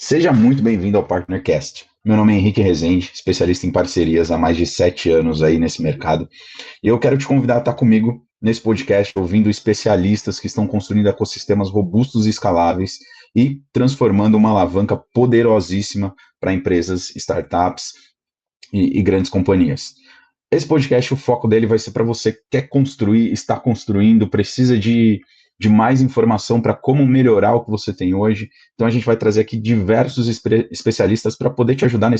Seja muito bem-vindo ao PartnerCast. Meu nome é Henrique Rezende, especialista em parcerias há mais de 7 anos aí nesse mercado. E eu quero te convidar a estar comigo nesse podcast, ouvindo especialistas que estão construindo ecossistemas robustos e escaláveis e transformando uma alavanca poderosíssima para empresas, startups e grandes companhias. Esse podcast, o foco dele vai ser para você que quer construir, está construindo, precisa de mais informação para como melhorar o que você tem hoje. Então a gente vai trazer aqui diversos especialistas para poder te ajudar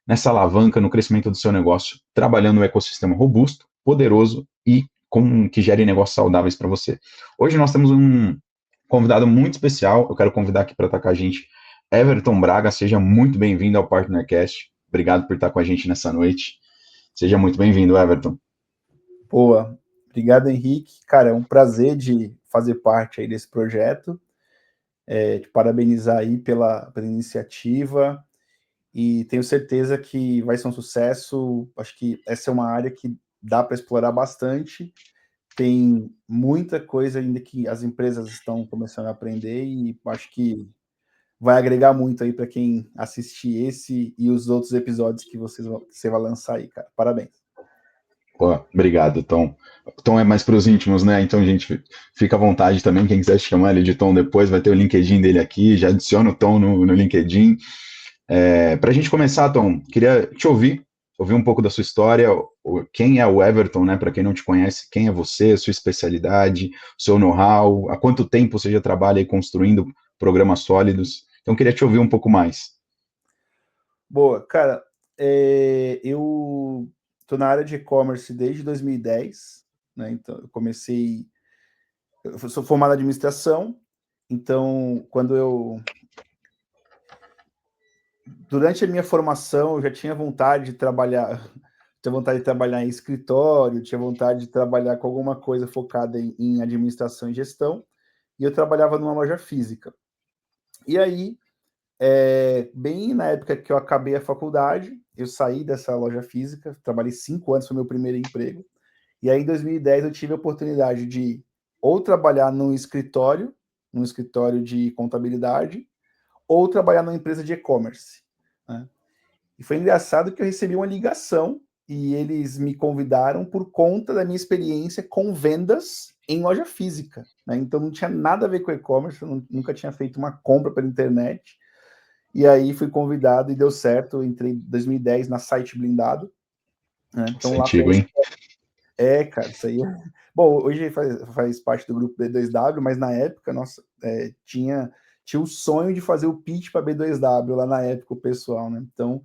nessa alavanca no crescimento do seu negócio, trabalhando um ecossistema robusto, poderoso e que gere negócios saudáveis para você. Hoje nós temos um convidado muito especial. Eu quero convidar aqui para estar com a gente Everton Braga. Seja muito bem-vindo ao PartnerCast. Obrigado por estar com a gente nessa noite. Seja muito bem-vindo, Everton. Boa, obrigado, Henrique. Cara, é um prazer de fazer parte aí desse projeto, te parabenizar aí pela iniciativa e tenho certeza que vai ser um sucesso. Acho que essa é uma área que dá para explorar bastante, tem muita coisa ainda que as empresas estão começando a aprender e acho que vai agregar muito aí para quem assistir esse e os outros episódios que você vai lançar aí, cara. Parabéns. Pô, obrigado, Tom. Tom é mais para os íntimos, né? Então, gente, fica à vontade também. Quem quiser chamar ele de Tom depois, vai ter o LinkedIn dele aqui. Já adiciona o Tom no LinkedIn. Para a gente começar, Tom, queria te ouvir um pouco da sua história. Quem é o Everton, né? Para quem não te conhece, quem é você, sua especialidade, seu know-how, há quanto tempo você já trabalha aí construindo programas sólidos? Então, queria te ouvir um pouco mais. Boa, cara, eu estou na área de e-commerce desde 2010, né? Então, eu sou formado em administração, então, durante a minha formação, eu já tinha vontade de trabalhar, tinha vontade de trabalhar em escritório, tinha vontade de trabalhar com alguma coisa focada em administração e gestão, e eu trabalhava numa loja física. E aí, bem na época que eu acabei a faculdade, eu saí dessa loja física, trabalhei 5 anos, foi meu primeiro emprego. E aí, em 2010, eu tive a oportunidade de ou trabalhar num escritório de contabilidade, ou trabalhar numa empresa de e-commerce, né? E foi engraçado que eu recebi uma ligação e eles me convidaram por conta da minha experiência com vendas em loja física, né? Então não tinha nada a ver com e-commerce, eu nunca tinha feito uma compra pela internet. E aí fui convidado e deu certo. Eu entrei em 2010 na Site Blindado, né? Isso Então é lá foi. antigo, hein? Cara, isso aí. Bom, hoje faz parte do grupo B2W, mas na época, nossa, tinha o sonho de fazer o pitch para B2W lá na época, o pessoal, né? Então,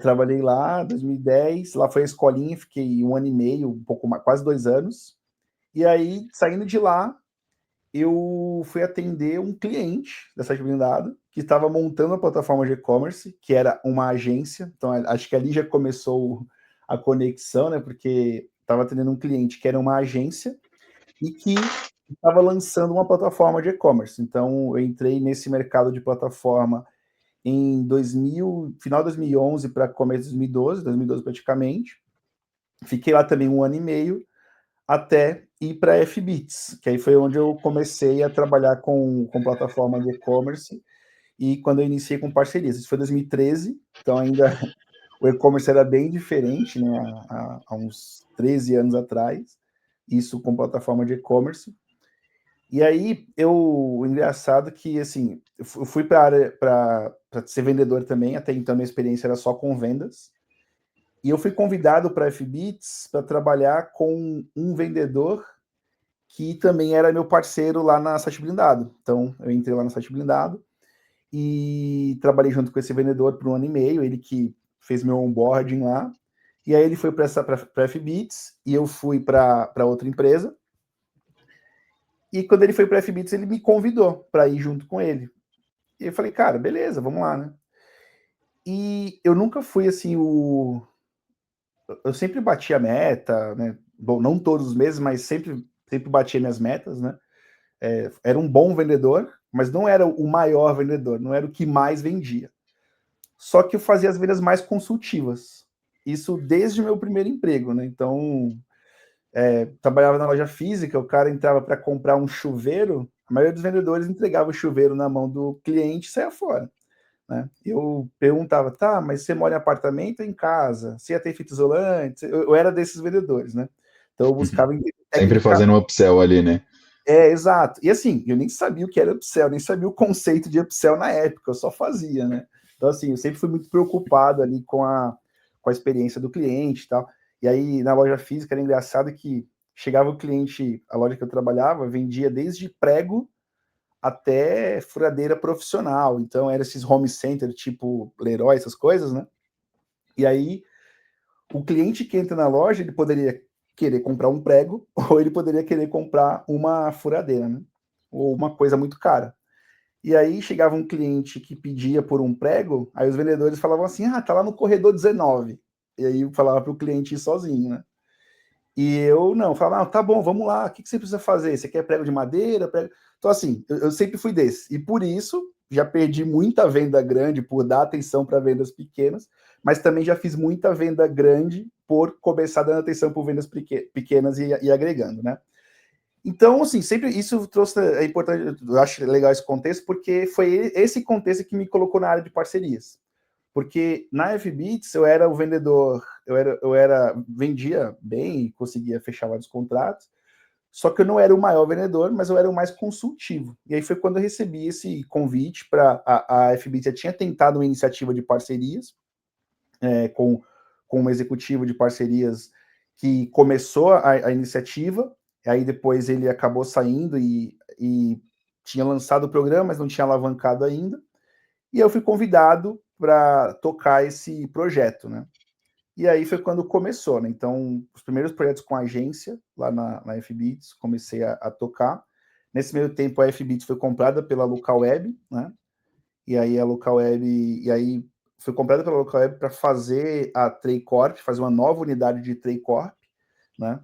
trabalhei lá em 2010, lá foi a escolinha, fiquei 1 ano e meio, um pouco mais, quase 2 anos. E aí, saindo de lá, eu fui atender um cliente da Site Blindado que estava montando a plataforma de e-commerce, que era uma agência. Então, acho que ali já começou a conexão, né? Porque estava atendendo um cliente que era uma agência e que estava lançando uma plataforma de e-commerce. Então, eu entrei nesse mercado de plataforma em 2000, final de 2011 para começo de 2012 praticamente. Fiquei lá também 1 ano e meio, até ir para a FBits, que aí foi onde eu comecei a trabalhar com plataforma de e-commerce e quando eu iniciei com parcerias. Isso foi 2013, então ainda o e-commerce era bem diferente, né, há uns 13 anos atrás, isso com plataforma de e-commerce. E aí, o engraçado que, assim, eu fui para a área para ser vendedor também, até então minha experiência era só com vendas, e eu fui convidado para a FBits para trabalhar com um vendedor que também era meu parceiro lá na Site Blindado. Então, eu entrei lá na Site Blindado e trabalhei junto com esse vendedor por 1 ano e meio, ele que fez meu onboarding lá, e aí ele foi para a FBits e eu fui para outra empresa. E quando ele foi para a FBits, ele me convidou para ir junto com ele. E eu falei, cara, beleza, vamos lá, né? E eu nunca fui assim eu sempre bati a meta, né? Bom, não todos os meses, mas sempre bati minhas metas, né? Era um bom vendedor, mas não era o maior vendedor, não era o que mais vendia. Só que eu fazia as vendas mais consultivas. Isso desde o meu primeiro emprego, né? Então, trabalhava na loja física, o cara entrava para comprar um chuveiro, a maioria dos vendedores entregava o chuveiro na mão do cliente e saia fora, né? Eu perguntava, tá, mas você mora em apartamento ou em casa? Você ia ter fita isolante? Eu era desses vendedores, né? Então eu buscava Sempre técnica. fazendo um upsell ali, né? Exato. E assim, eu nem sabia o que era upsell, nem sabia o conceito de upsell na época, eu só fazia, né? Então, assim, eu sempre fui muito preocupado ali com a experiência do cliente e tal. E aí, na loja física, era engraçado que chegava o cliente, a loja que eu trabalhava, vendia desde prego até furadeira profissional. Então, era esses home center, tipo Leroy, essas coisas, né? E aí, o cliente que entra na loja, ele poderia querer comprar um prego ou ele poderia querer comprar uma furadeira, né? Ou uma coisa muito cara. E aí chegava um cliente que pedia por um prego, aí os vendedores falavam assim, tá lá no corredor 19. E aí eu falava para o cliente ir sozinho, né? E eu não, falava, tá bom, vamos lá, o que você precisa fazer? Você quer prego de madeira? Prego... Então, assim, eu sempre fui desse. E por isso, já perdi muita venda grande por dar atenção para vendas pequenas, mas também já fiz muita venda grande por começar dando atenção por vendas pequenas e agregando, né? Então, assim, sempre isso trouxe, é importante, eu acho legal esse contexto, porque foi esse contexto que me colocou na área de parcerias. Porque na FBits eu era o vendedor, vendia bem, conseguia fechar vários contratos, só que eu não era o maior vendedor, mas eu era o mais consultivo. E aí foi quando eu recebi esse convite para a FBits, já tinha tentado uma iniciativa de parcerias, com um executivo de parcerias que começou a iniciativa, aí depois ele acabou saindo e tinha lançado o programa, mas não tinha alavancado ainda, e eu fui convidado para tocar esse projeto, né? E aí foi quando começou, né? Então, os primeiros projetos com agência, lá na FBits, comecei a tocar. Nesse meio tempo, a FBits foi comprada pela Localweb, né? E aí a Localweb, e aí foi comprada pela Localweb para fazer a Trey Corp, fazer uma nova unidade de Trey Corp, né?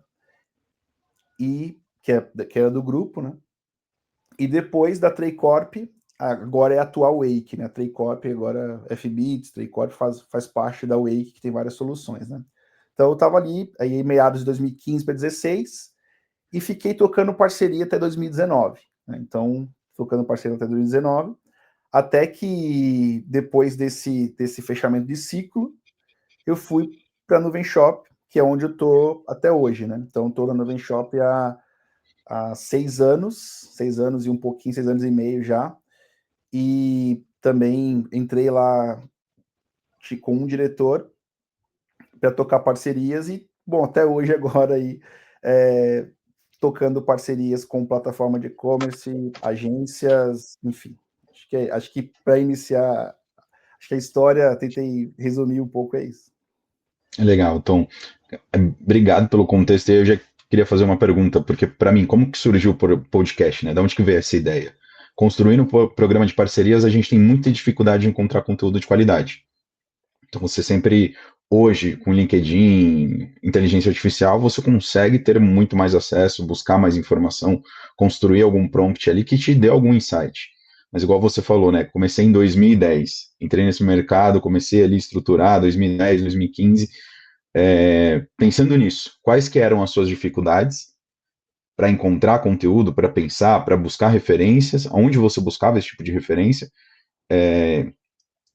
E que era do grupo, né? E depois da Trey Corp, agora é a atual Wake, né? A Trey Corp agora FBits, Trey Corp faz parte da Wake, que tem várias soluções, né? Então eu estava ali, aí em meados de 2015 para 2016, e fiquei tocando parceria até 2019, né? Então, tocando parceria até 2019, até que depois desse fechamento de ciclo, eu fui para a Nuvem Shop, que é onde eu estou até hoje, né? Então, estou na Nuvem Shop há 6 anos e um pouquinho, 6 anos e meio já, e também entrei lá com um diretor para tocar parcerias e, bom, até hoje agora aí, tocando parcerias com plataforma de e-commerce, agências, enfim. Acho que para iniciar, acho que a história, tentei resumir um pouco, é isso. Legal, Tom. Obrigado pelo contexto. Eu já queria fazer uma pergunta, porque para mim, como que surgiu o podcast, né? Da onde que veio essa ideia? Construindo um programa de parcerias, a gente tem muita dificuldade de encontrar conteúdo de qualidade. Então, você sempre, hoje, com LinkedIn, inteligência artificial, você consegue ter muito mais acesso, buscar mais informação, construir algum prompt ali que te dê algum insight. Mas igual você falou, né? Comecei em 2010, entrei nesse mercado, comecei ali a estruturar, 2010, 2015, pensando nisso, quais que eram as suas dificuldades para encontrar conteúdo, para pensar, para buscar referências, aonde você buscava esse tipo de referência,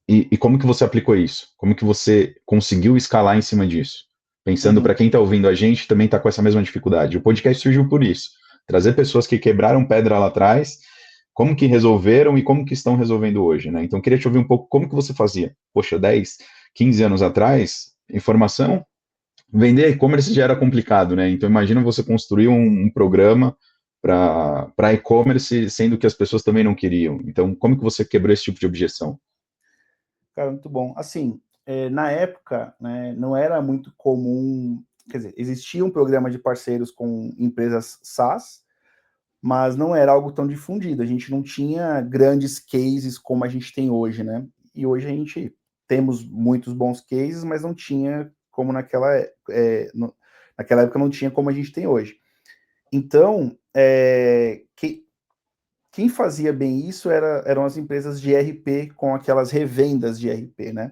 e como que você aplicou isso? Como que você conseguiu escalar em cima disso? Pensando para quem está ouvindo a gente, também está com essa mesma dificuldade. O podcast surgiu por isso. Trazer pessoas que quebraram pedra lá atrás, como que resolveram e como que estão resolvendo hoje, né? Então, eu queria te ouvir um pouco como que você fazia. Poxa, 10, 15 anos atrás, informação, vender e-commerce já era complicado, né? Então, imagina você construir um programa para e-commerce, sendo que as pessoas também não queriam. Então, como que você quebrou esse tipo de objeção? Cara, muito bom. Assim, na época, né, não era muito comum, quer dizer, existia um programa de parceiros com empresas SaaS, mas não era algo tão difundido. A gente não tinha grandes cases como a gente tem hoje, né? E hoje a gente temos muitos bons cases, mas não tinha como naquela época não tinha como a gente tem hoje. Então, quem fazia bem isso eram as empresas de RP com aquelas revendas de RP, né?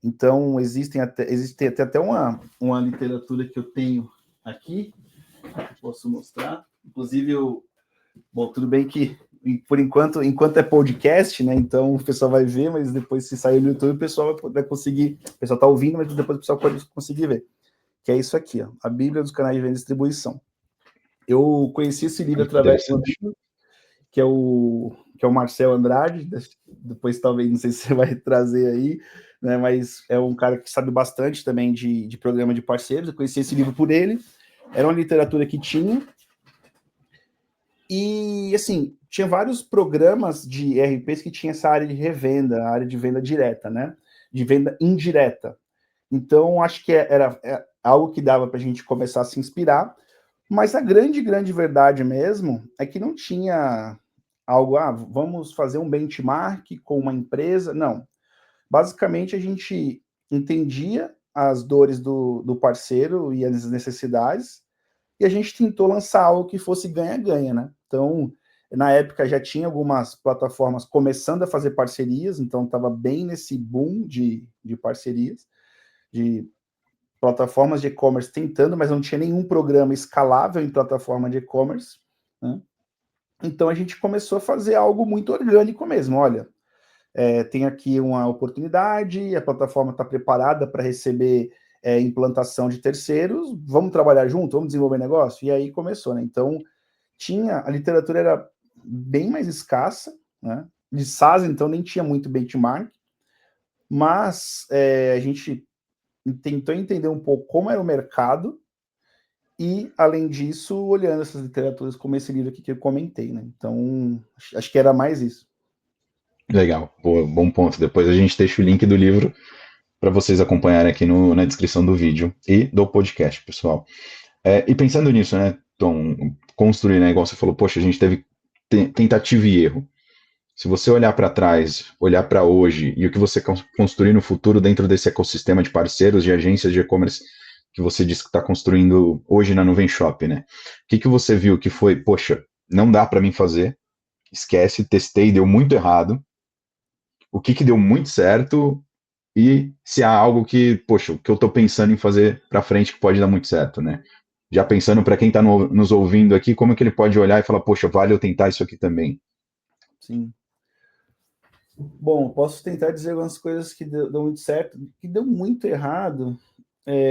Então, existe até uma literatura que eu tenho aqui, que posso mostrar. Inclusive, Bom, tudo bem que, por enquanto é podcast, né? Então o pessoal vai ver, mas depois se sair no YouTube, o pessoal vai conseguir. O pessoal está ouvindo, mas depois o pessoal pode conseguir ver. Que é isso aqui, ó, a Bíblia dos Canais de Venda e Distribuição. Eu conheci esse livro através de um amigo, que é o Marcel Andrade. Depois, talvez, não sei se você vai trazer aí, né? Mas é um cara que sabe bastante também de programa de parceiros. Eu conheci esse livro por ele. Era uma literatura que tinha. E, assim, tinha vários programas de ERPs que tinha essa área de revenda, a área de venda direta, né? De venda indireta. Então, acho que era algo que dava para a gente começar a se inspirar, mas a grande verdade mesmo é que não tinha algo, vamos fazer um benchmark com uma empresa. Não. Basicamente, a gente entendia as dores do parceiro e as necessidades, e a gente tentou lançar algo que fosse ganha-ganha, né? Então, na época já tinha algumas plataformas começando a fazer parcerias, então estava bem nesse boom de parcerias, de plataformas de e-commerce tentando, mas não tinha nenhum programa escalável em plataforma de e-commerce, né? Então a gente começou a fazer algo muito orgânico mesmo. Olha, tem aqui uma oportunidade, a plataforma está preparada para receber implantação de terceiros, vamos trabalhar junto, vamos desenvolver negócio? E aí começou, né? Então, a literatura era bem mais escassa, né? De SaaS, então, nem tinha muito benchmark, mas a gente tentou entender um pouco como era o mercado e, além disso, olhando essas literaturas como esse livro aqui que eu comentei, né? Então, acho que era mais isso. Legal, bom ponto. Depois a gente deixa o link do livro para vocês acompanharem aqui na descrição do vídeo e do podcast, pessoal. E pensando nisso, né, Tom, construir, né, igual você falou, poxa, a gente teve tentativa e erro. Se você olhar para trás, olhar para hoje e o que você construir no futuro dentro desse ecossistema de parceiros, de agências de e-commerce que você disse que está construindo hoje na Nuvem Shop, né? O que você viu que foi, poxa, não dá para mim fazer, esquece, testei, deu muito errado. O que deu muito certo e se há algo que, poxa, o que eu estou pensando em fazer para frente que pode dar muito certo, né? Já pensando para quem está nos ouvindo aqui, como é que ele pode olhar e falar, poxa, vale eu tentar isso aqui também? Sim. Bom, posso tentar dizer algumas coisas que deu muito certo, que deu muito errado.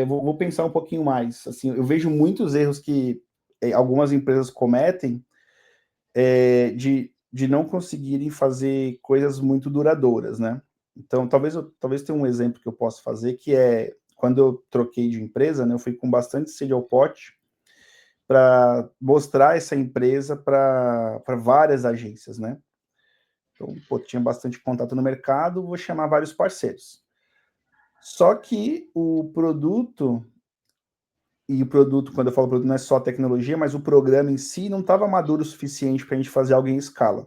Vou pensar um pouquinho mais. Assim, eu vejo muitos erros que algumas empresas cometem de não conseguirem fazer coisas muito duradouras, né? Então, talvez tenha um exemplo que eu possa fazer, que é quando eu troquei de empresa, né? Eu fui com bastante sede ao pote para mostrar essa empresa para várias agências, né? Então, tinha bastante contato no mercado, vou chamar vários parceiros. Só que o produto, quando eu falo produto, não é só tecnologia, mas o programa em si não estava maduro o suficiente para a gente fazer algo em escala.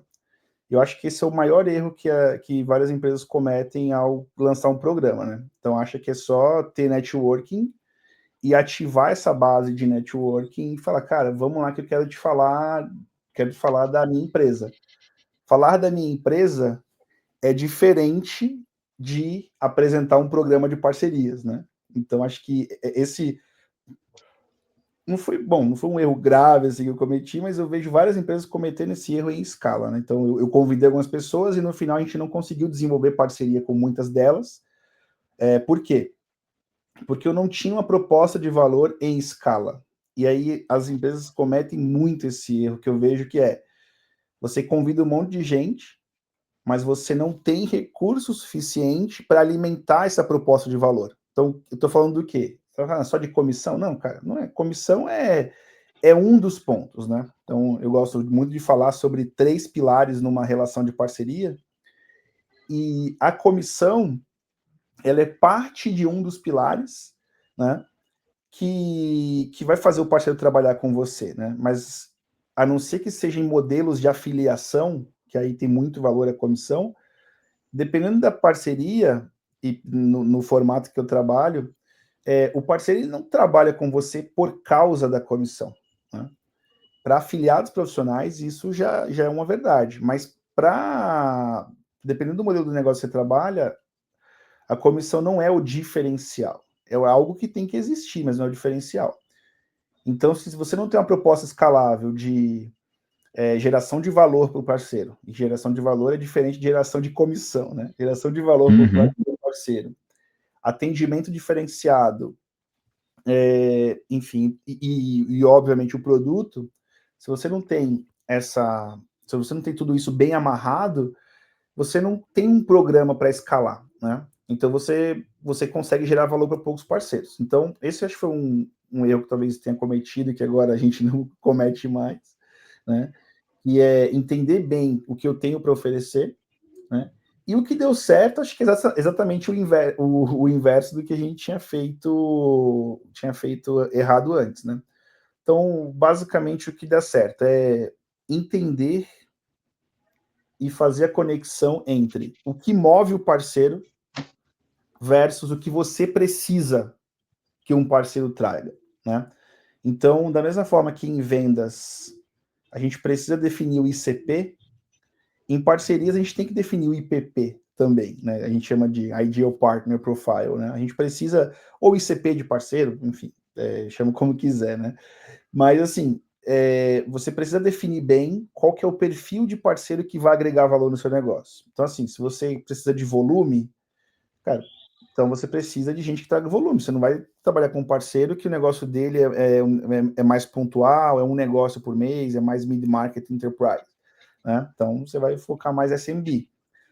Eu acho que esse é o maior erro que várias empresas cometem ao lançar um programa, né? Então, acha que é só ter networking e ativar essa base de networking e falar, cara, vamos lá que eu quero te falar da minha empresa. Falar da minha empresa é diferente de apresentar um programa de parcerias, né? Então, acho que esse não foi um erro grave assim, que eu cometi, mas eu vejo várias empresas cometendo esse erro em escala, né? Então, eu convidei algumas pessoas e no final a gente não conseguiu desenvolver parceria com muitas delas. Por quê? Porque eu não tinha uma proposta de valor em escala. E aí as empresas cometem muito esse erro que eu vejo, que é você convida um monte de gente, mas você não tem recurso suficiente para alimentar essa proposta de valor. Então, eu estou falando do quê? Só de comissão? Não, cara, não é. Comissão é um dos pontos, né? Então, eu gosto muito de falar sobre 3 pilares numa relação de parceria, e a comissão, ela é parte de um dos pilares, né? Que vai fazer o parceiro trabalhar com você, né? Mas, a não ser que seja em modelos de afiliação, que aí tem muito valor a comissão, dependendo da parceria e no formato que eu trabalho, o parceiro ele não trabalha com você por causa da comissão, né? Para afiliados profissionais, isso já é uma verdade, mas dependendo do modelo do negócio que você trabalha, a comissão não é o diferencial. É algo que tem que existir, mas não é o diferencial. Então, se você não tem uma proposta escalável de geração de valor para o parceiro. E geração de valor é diferente de geração de comissão, né? Geração de valor para o parceiro. Atendimento diferenciado, enfim, e obviamente o produto, se você não tem se você não tem tudo isso bem amarrado, você não tem um programa para escalar, né? Então você consegue gerar valor para poucos parceiros. Então, esse acho que foi um erro que talvez tenha cometido, que agora a gente não comete mais, né? E é entender bem o que eu tenho para oferecer, né? E o que deu certo, acho que é exatamente o inverso do que a gente tinha feito errado antes, né? Então, basicamente, o que dá certo é entender e fazer a conexão entre o que move o parceiro versus o que você precisa que um parceiro traga, né? Então, da mesma forma que em vendas a gente precisa definir o ICP, em parcerias a gente tem que definir o IPP também, né? A gente chama de Ideal Partner Profile, né? A gente precisa, ou ICP de parceiro, enfim, chama como quiser, né? Mas, assim, você precisa definir bem qual que é o perfil de parceiro que vai agregar valor no seu negócio. Então, assim, se você precisa de volume, cara, então você precisa de gente que traga volume. Você não vai trabalhar com um parceiro que o negócio dele é mais pontual, é um negócio por mês, é mais mid-market enterprise, né? Então, você vai focar mais SMB.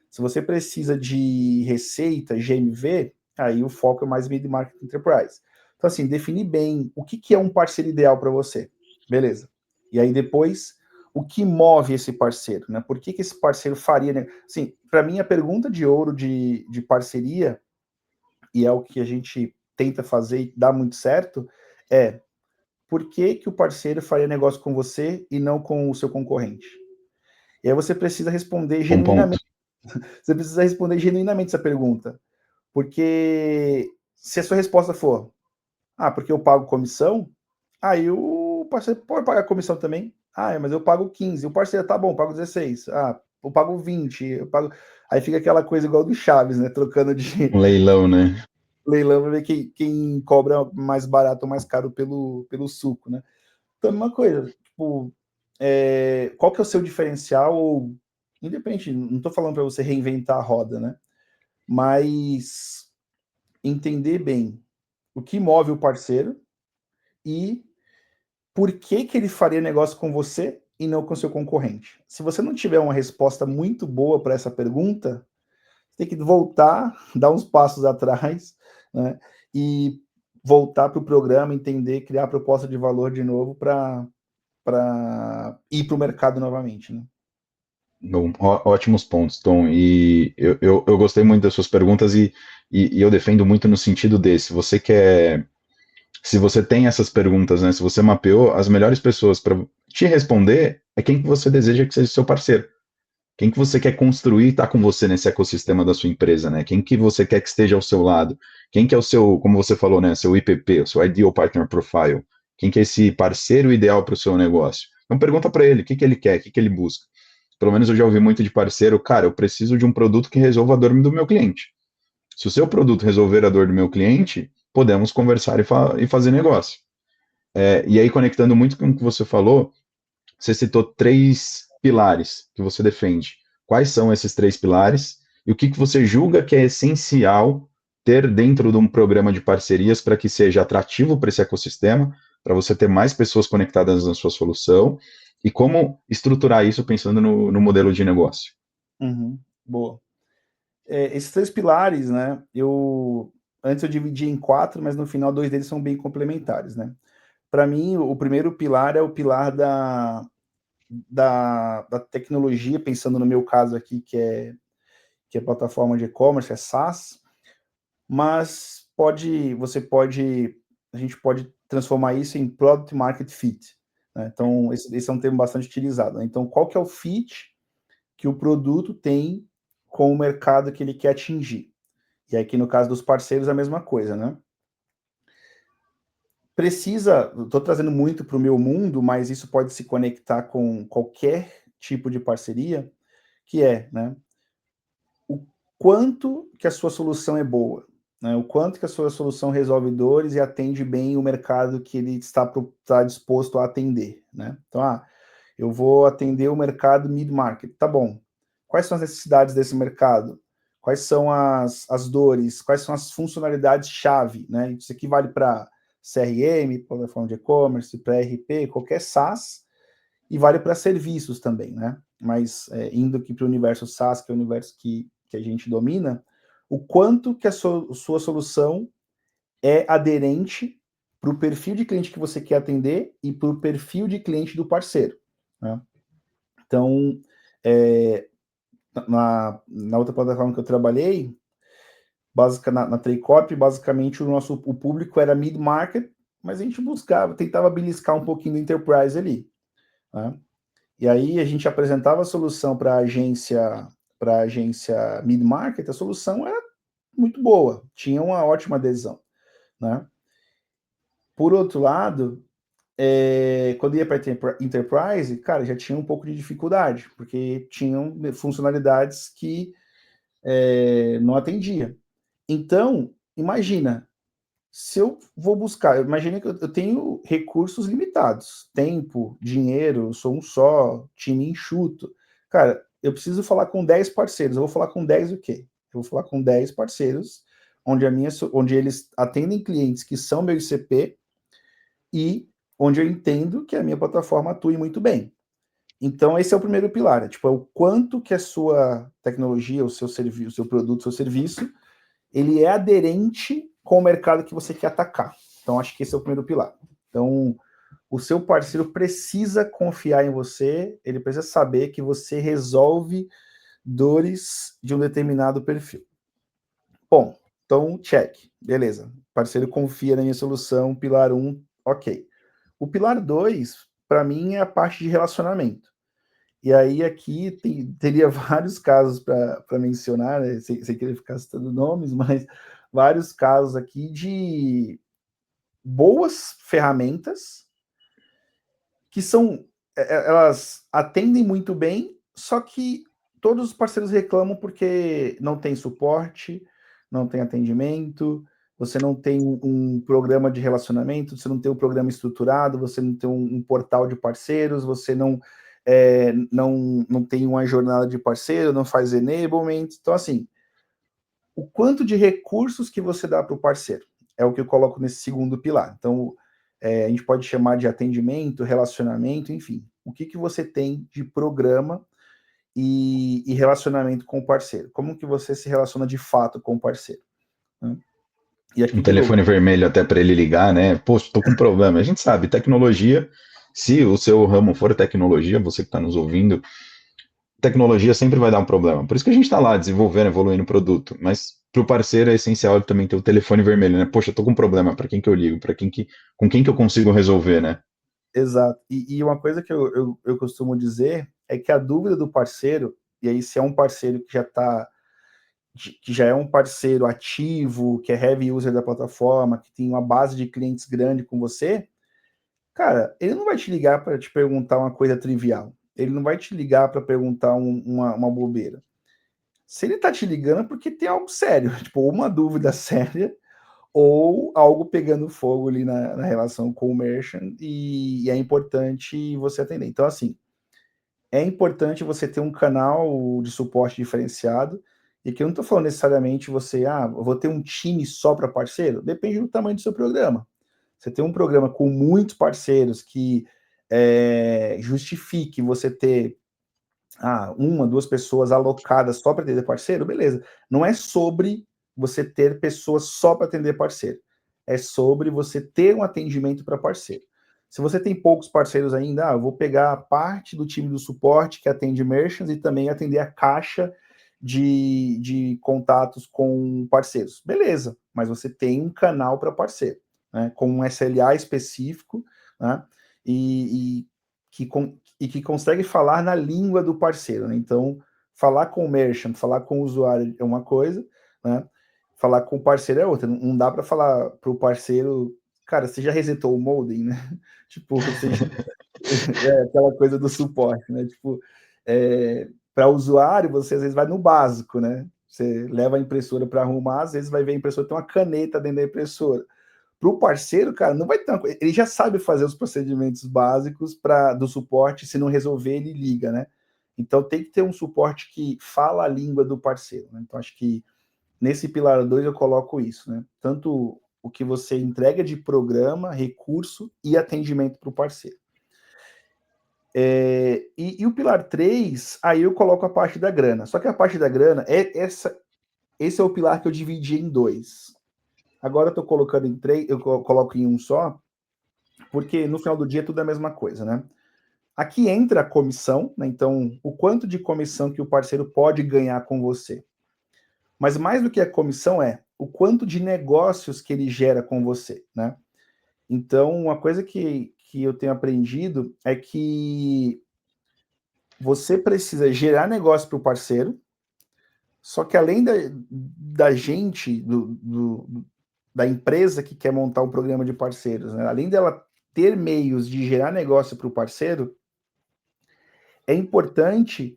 Se você precisa de receita, GMV, aí o foco é mais mid-market enterprise. Então, assim, definir bem o que é um parceiro ideal para você. Beleza. E aí depois, o que move esse parceiro, né? Por que esse parceiro faria, né? Assim, para mim, a pergunta de ouro de parceria, e é o que a gente tenta fazer e dá muito certo, é por que o parceiro faria negócio com você e não com o seu concorrente? E aí você precisa responder genuinamente. Você precisa responder genuinamente essa pergunta. Porque se a sua resposta for, porque eu pago comissão, aí o parceiro pode pagar comissão também. Mas eu pago 15. O parceiro, tá bom, eu pago 16. Eu pago 20. Eu pago... Aí fica aquela coisa igual do Chaves, né? Trocando de Um leilão, né? leilão para ver quem cobra mais barato ou mais caro pelo suco, né? Então, uma coisa, tipo, qual que é o seu diferencial? Ou, independente, não estou falando para você reinventar a roda, né? Mas entender bem o que move o parceiro e por que ele faria negócio com você e não com seu concorrente. Se você não tiver uma resposta muito boa para essa pergunta, você tem que voltar, dar uns passos atrás, né? E voltar para o programa, entender, criar a proposta de valor de novo para ir para o mercado novamente, né? Bom, ótimos pontos, Tom. E eu gostei muito das suas perguntas e eu defendo muito no sentido desse. Você quer. Se você tem essas perguntas, né? Se você mapeou, as melhores pessoas para te responder é quem que você deseja que seja seu parceiro. Quem que você quer construir e estar com você nesse ecossistema da sua empresa, né? Quem que você quer que esteja ao seu lado? Quem que é o seu, como você falou, né? Seu IPP, o seu Ideal Partner Profile. Quem que é esse parceiro ideal para o seu negócio? Então pergunta para ele o que que ele quer, o que que ele busca. Pelo menos eu já ouvi muito de parceiro, cara, eu preciso de um produto que resolva a dor do meu cliente. Se o seu produto resolver a dor do meu cliente, podemos conversar e fazer negócio. E aí, conectando muito com o que você falou, você citou 3 pilares que você defende. Quais são esses 3 pilares? E o que você julga que é essencial ter dentro de um programa de parcerias para que seja atrativo para esse ecossistema, para você ter mais pessoas conectadas na sua solução, e como estruturar isso pensando no modelo de negócio? Uhum, boa. Esses 3 pilares, né? Antes eu dividi em 4, mas no final 2 deles são bem complementares, né? Para mim, o primeiro pilar é o pilar da tecnologia, pensando no meu caso aqui, que é plataforma de e-commerce, é SaaS, mas a gente pode transformar isso em Product Market Fit, né? Então, esse é um termo bastante utilizado, né? Então, qual que é o fit que o produto tem com o mercado que ele quer atingir? E aqui, no caso dos parceiros, a mesma coisa, né? Estou trazendo muito para o meu mundo, mas isso pode se conectar com qualquer tipo de parceria, que é, né, o quanto que a sua solução é boa, né, o quanto que a sua solução resolve dores e atende bem o mercado que ele está disposto a atender, né? Então, eu vou atender o mercado mid-market. Tá bom. Quais são as necessidades desse mercado? Quais são as dores? Quais são as funcionalidades-chave? Né? Isso aqui vale para CRM, plataforma de e-commerce, para RP, qualquer SaaS, e vale para serviços também, né? Mas indo aqui para o universo SaaS, que é o universo que a gente domina, o quanto que a sua solução é aderente para o perfil de cliente que você quer atender e para o perfil de cliente do parceiro, né? Então, na outra plataforma que eu trabalhei, na Traycorp, basicamente o público era mid-market, mas a gente tentava beliscar um pouquinho do enterprise ali, né? E aí a gente apresentava a solução para a agência mid-market, a solução era muito boa, tinha uma ótima adesão, né? Por outro lado, quando ia para enterprise, cara, já tinha um pouco de dificuldade, porque tinham funcionalidades que não atendia. Então, imagina, se eu vou buscar, imagina que eu tenho recursos limitados, tempo, dinheiro, eu sou um só, time enxuto. Cara, eu preciso falar com 10 parceiros, eu vou falar com 10 o quê? Eu vou falar com 10 parceiros, onde eles atendem clientes que são meu ICP e onde eu entendo que a minha plataforma atue muito bem. Então, esse é o primeiro pilar, é o quanto que a sua tecnologia, o seu serviço, o seu produto, o seu serviço, ele é aderente com o mercado que você quer atacar. Então, acho que esse é o primeiro pilar. Então, o seu parceiro precisa confiar em você, ele precisa saber que você resolve dores de um determinado perfil. Bom, então, check. Beleza. O parceiro confia na minha solução, pilar 1, ok. O pilar 2, para mim, é a parte de relacionamento. E aí, aqui, teria vários casos para mencionar, né? sem querer ficar citando nomes, mas vários casos aqui de boas ferramentas que elas atendem muito bem, só que todos os parceiros reclamam porque não tem suporte, não tem atendimento, você não tem um programa de relacionamento, você não tem um programa estruturado, você não tem um portal de parceiros, você não tem uma jornada de parceiro, não faz enablement. Então, assim, o quanto de recursos que você dá para o parceiro é o que eu coloco nesse segundo pilar. Então, a gente pode chamar de atendimento, relacionamento, enfim. O que você tem de programa e relacionamento com o parceiro? Como que você se relaciona de fato com o parceiro? Né? E aqui, Um de novo, telefone vermelho até para ele ligar, né? Pô, estou com um problema. A gente sabe, tecnologia, se o seu ramo for tecnologia, você que está nos ouvindo, tecnologia sempre vai dar um problema. Por isso que a gente está lá desenvolvendo, evoluindo o produto. Mas para o parceiro é essencial ele também ter o telefone vermelho, né? Poxa, eu tô com um problema, para quem que eu ligo? Com quem que eu consigo resolver, né? exato. E uma coisa que eu costumo dizer é que a dúvida do parceiro, e aí se é um parceiro que já é um parceiro ativo, que é heavy user da plataforma, que tem uma base de clientes grande com você, cara, ele não vai te ligar para te perguntar uma coisa trivial. Ele não vai te ligar para perguntar uma bobeira. Se ele tá te ligando é porque tem algo sério, tipo, uma dúvida séria, ou algo pegando fogo ali na relação com o merchant, e é importante você atender. Então, assim, é importante você ter um canal de suporte diferenciado, e que eu não estou falando necessariamente eu vou ter um time só para parceiro, depende do tamanho do seu programa. Você tem um programa com muitos parceiros que justifique você ter uma, duas pessoas alocadas só para atender parceiro, beleza. Não é sobre você ter pessoas só para atender parceiro. É sobre você ter um atendimento para parceiro. Se você tem poucos parceiros ainda, eu vou pegar a parte do time do suporte que atende merchants e também atender a caixa de contatos com parceiros. Beleza, mas você tem um canal para parceiro, né, com um SLA específico, né, e que consegue falar na língua do parceiro, né? Então, falar com o merchant, falar com o usuário é uma coisa, né? Falar com o parceiro é outra. Não dá para falar para o parceiro, cara, você já resetou o modem, né? Tipo, aquela coisa do suporte, né? Tipo, para o usuário, você às vezes vai no básico, né? Você leva a impressora para arrumar, às vezes vai ver a impressora tem uma caneta dentro da impressora. Para o parceiro, cara, não vai ter ele já sabe fazer os procedimentos básicos do suporte, se não resolver, ele liga, né? Então tem que ter um suporte que fala a língua do parceiro, né? Então acho que nesse pilar 2 eu coloco isso, né? Tanto o que você entrega de programa, recurso e atendimento para o parceiro. E o pilar 3, aí eu coloco a parte da grana. Só que a parte da grana, esse é o pilar que eu dividi em 2. Agora eu estou colocando em 3, eu coloco em um só, porque no final do dia tudo é a mesma coisa, né? Aqui entra a comissão, né? Então, o quanto de comissão que o parceiro pode ganhar com você. Mas mais do que a comissão o quanto de negócios que ele gera com você, né? Então, uma coisa que eu tenho aprendido é que você precisa gerar negócio para o parceiro, só que além da gente, da empresa que quer montar um programa de parceiros, né? Além dela ter meios de gerar negócio para o parceiro, é importante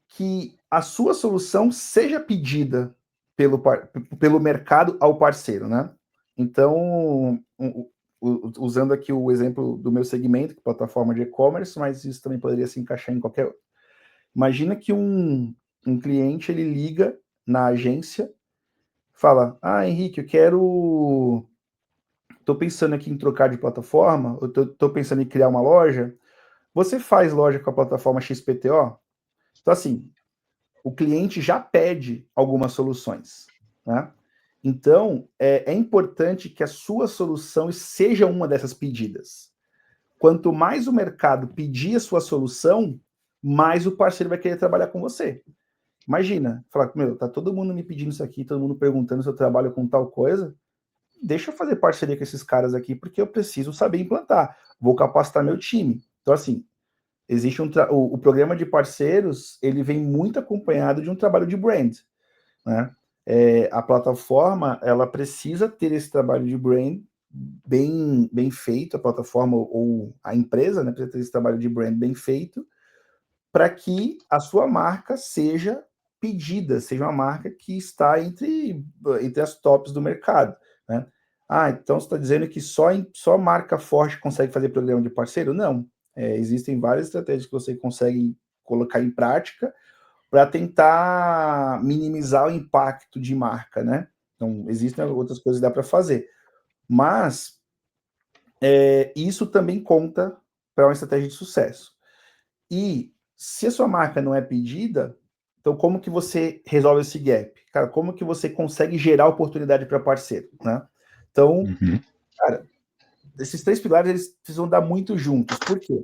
que a sua solução seja pedida pelo mercado ao parceiro, né? Então, usando aqui o exemplo do meu segmento, que é plataforma de e-commerce, mas isso também poderia se encaixar em qualquer outro. Imagina que um cliente, ele liga na agência, fala, Henrique, tô pensando aqui em trocar de plataforma, eu tô pensando em criar uma loja, você faz loja com a plataforma XPTO? Então, assim, o cliente já pede algumas soluções, né? Então, é importante que a sua solução seja uma dessas pedidas. Quanto mais o mercado pedir a sua solução, mais o parceiro vai querer trabalhar com você. Imagina, falar, tá todo mundo me pedindo isso aqui, todo mundo perguntando se eu trabalho com tal coisa, deixa eu fazer parceria com esses caras aqui, porque eu preciso saber implantar, vou capacitar meu time. Então, assim, existe o programa de parceiros, ele vem muito acompanhado de um trabalho de brand, né? A plataforma, ela precisa ter esse trabalho de brand bem feito, a plataforma ou a empresa, né, precisa ter esse trabalho de brand bem feito, para que a sua marca seja pedida, seja uma marca que está entre as tops do mercado, né? Então você está dizendo que só marca forte consegue fazer programa de parceiro? Não. Existem várias estratégias que você consegue colocar em prática para tentar minimizar o impacto de marca, né? Então, existem outras coisas que dá para fazer. Mas isso também conta para uma estratégia de sucesso. E se a sua marca não é pedida, então como que você resolve esse gap? Cara, como que você consegue gerar oportunidade para parceiro, né? Então, cara, esses 3 pilares, eles precisam dar muito juntos. Por quê?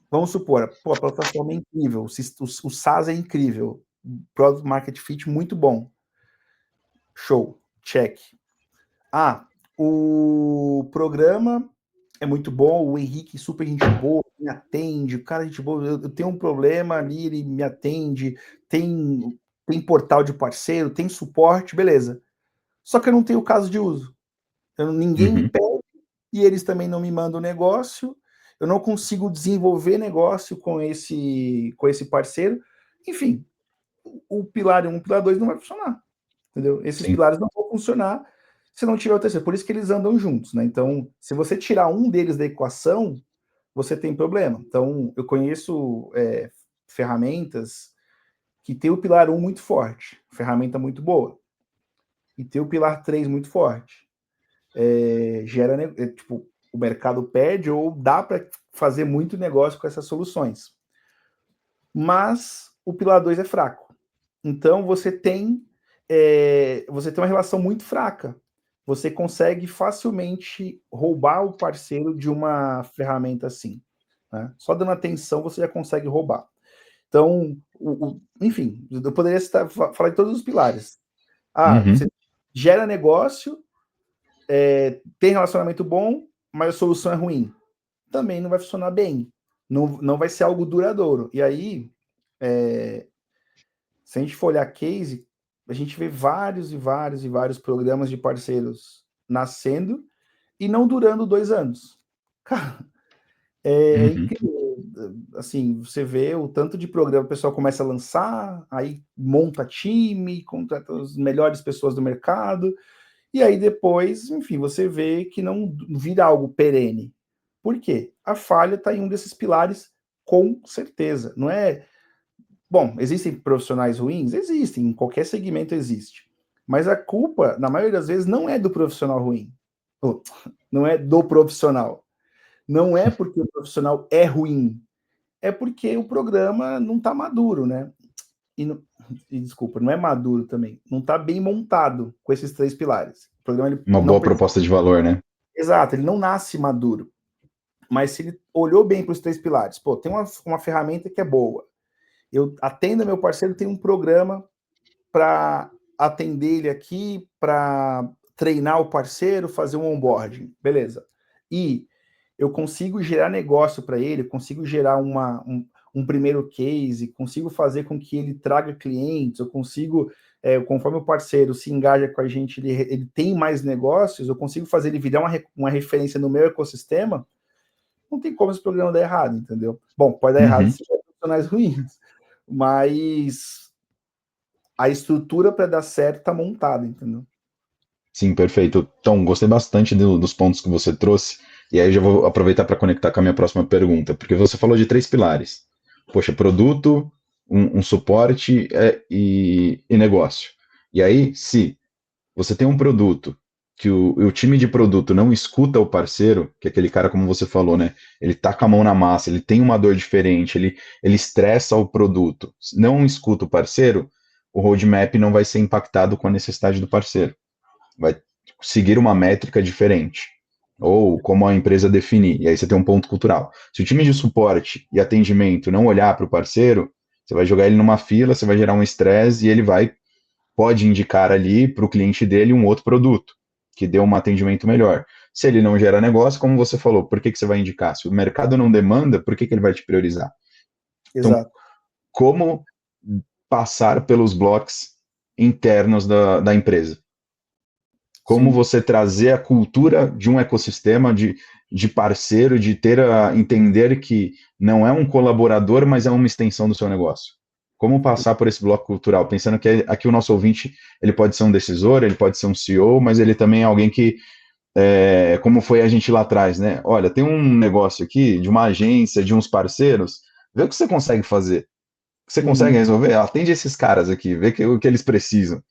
Vamos supor, a plataforma é incrível, o SaaS é incrível, Product Market Fit muito bom. Show, check. O programa é muito bom, o Henrique super gente boa, me atende, o cara gente boa, eu tenho um problema ali, ele me atende, tem portal de parceiro, tem suporte, beleza. Só que eu não tenho caso de uso. Ninguém me pede e eles também não me mandam negócio, eu não consigo desenvolver negócio com esse parceiro. Enfim, o pilar 1, o pilar 2 não vai funcionar, entendeu? Esses pilares não vão funcionar se não tiver o terceiro. Por isso que eles andam juntos, né? Então, se você tirar um deles da equação, você tem problema. Então, eu conheço ferramentas que tem o pilar 1 muito forte, ferramenta muito boa, e tem o pilar 3 muito forte. Tipo, o mercado pede ou dá para fazer muito negócio com essas soluções. Mas o pilar 2 é fraco. Então, você tem uma relação muito fraca. Você consegue facilmente roubar o parceiro de uma ferramenta assim, né? Só dando atenção você já consegue roubar. Então, enfim, eu poderia falar de todos os pilares. Você gera negócio, tem relacionamento bom, mas a solução é ruim. Também não vai funcionar bem. Não vai ser algo duradouro. E aí, se a gente for olhar case, a gente vê vários e vários e vários programas de parceiros nascendo e não durando 2 anos. Cara, é incrível. Assim, você vê o tanto de programa o pessoal começa a lançar, aí monta time, contrata as melhores pessoas do mercado, E aí depois, enfim, você vê que não vira algo perene. Por quê? A falha está em um desses pilares, com certeza. Não é. Bom, existem profissionais ruins? Existem, em qualquer segmento existe. Mas a culpa, na maioria das vezes, não é do profissional ruim. Não é do profissional. Não é porque o profissional é ruim. É porque o programa não está maduro, né? E, e desculpa, não é maduro também. Não está bem montado com esses três pilares. O programa ele Uma não boa precisa. proposta de valor, né? Exato, ele não nasce maduro. Mas se ele olhou bem para os três pilares, pô, tem uma ferramenta que é boa. Eu atendo meu parceiro, tem um programa para atender ele aqui, para treinar o parceiro, fazer um onboarding. Beleza. E eu consigo gerar negócio para ele, consigo gerar um primeiro case, consigo fazer com que ele traga clientes, eu consigo, conforme o parceiro se engaja com a gente, ele tem mais negócios, eu consigo fazer ele virar uma referência no meu ecossistema, não tem como esse programa dar errado, entendeu? Bom, pode dar errado Uhum. se tiver profissionais ruins, mas a estrutura para dar certo está montada, entendeu? Sim, perfeito. Então, gostei bastante dos pontos que você trouxe, e aí já vou aproveitar para conectar com a minha próxima pergunta, porque você falou de três pilares. Poxa, produto, um suporte e negócio. E aí, se você tem um produto que o time de produto não escuta o parceiro, que é aquele cara, como você falou, né? Ele tá com a mão na massa, ele tem uma dor diferente, ele estressa o produto, não escuta o parceiro, o roadmap não vai ser impactado com a necessidade do parceiro. Vai seguir uma métrica diferente. Ou como a empresa definir. E aí você tem um ponto cultural. Se o time de suporte e atendimento não olhar para o parceiro, você vai jogar ele numa fila, você vai gerar um estresse e ele pode indicar ali para o cliente dele um outro produto que dê um atendimento melhor. Se ele não gera negócio, como você falou, por que você vai indicar? Se o mercado não demanda, por que ele vai te priorizar? Então, Exato. como passar pelos blocos internos da empresa? Como Sim. você trazer a cultura de um ecossistema, de parceiro, de entender que não é um colaborador, mas é uma extensão do seu negócio. Como passar por esse bloco cultural, pensando que aqui o nosso ouvinte, ele pode ser um decisor, ele pode ser um CEO, mas ele também é alguém que, como foi a gente lá atrás, né? Olha, tem um negócio aqui de uma agência, de uns parceiros, vê o que você consegue fazer. O que você consegue Uhum. resolver? Atende esses caras aqui, vê o que eles precisam,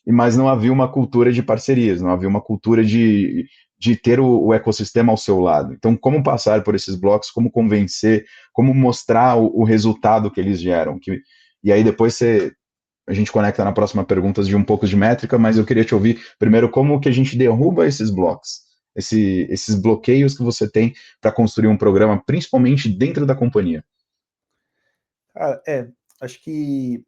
mas não havia uma cultura de parcerias, não havia uma cultura de ter o ecossistema ao seu lado. Então, como passar por esses blocos, como convencer, como mostrar o resultado que eles geram. E aí depois a gente conecta na próxima pergunta de um pouco de métrica, mas eu queria te ouvir primeiro como que a gente derruba esses blocos, esses bloqueios que você tem para construir um programa, principalmente dentro da companhia. Cara, acho que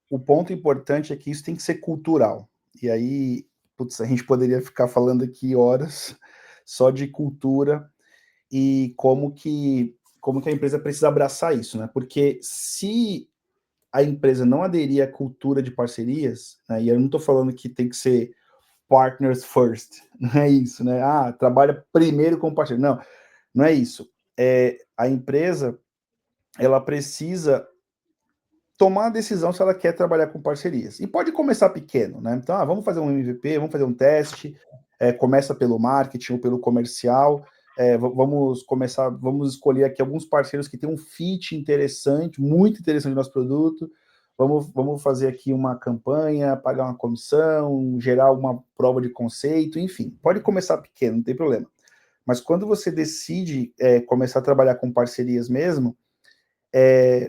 o ponto importante é que isso tem que ser cultural. E aí, putz, a gente poderia ficar falando aqui horas só de cultura e como que a empresa precisa abraçar isso, né? Porque se a empresa não aderir à cultura de parcerias, né, e eu não estou falando que tem que ser partners first, não é isso, né? Ah, trabalha primeiro com parceiro. Não, não é isso. A empresa, ela precisa tomar a decisão se ela quer trabalhar com parcerias. E pode começar pequeno, né? Então, vamos fazer um MVP, vamos fazer um teste, começa pelo marketing ou pelo comercial, vamos escolher aqui alguns parceiros que têm um fit interessante, muito interessante no nosso produto, vamos fazer aqui uma campanha, pagar uma comissão, gerar uma prova de conceito, enfim, pode começar pequeno, não tem problema. Mas quando você decide começar a trabalhar com parcerias mesmo,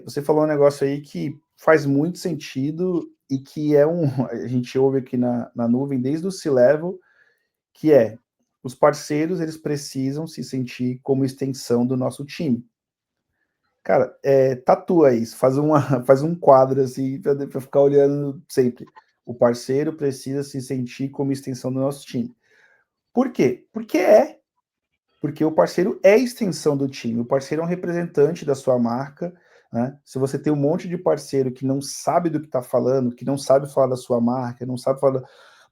você falou um negócio aí que faz muito sentido e que a gente ouve aqui na nuvem desde o C-Level, que os parceiros, eles precisam se sentir como extensão do nosso time. Cara, tatua isso, faz um quadro assim, para ficar olhando sempre. O parceiro precisa se sentir como extensão do nosso time. Por quê? Porque o parceiro é extensão do time, o parceiro é um representante da sua marca, né? Se você tem um monte de parceiro que não sabe do que está falando, que não sabe falar da sua marca, não sabe falar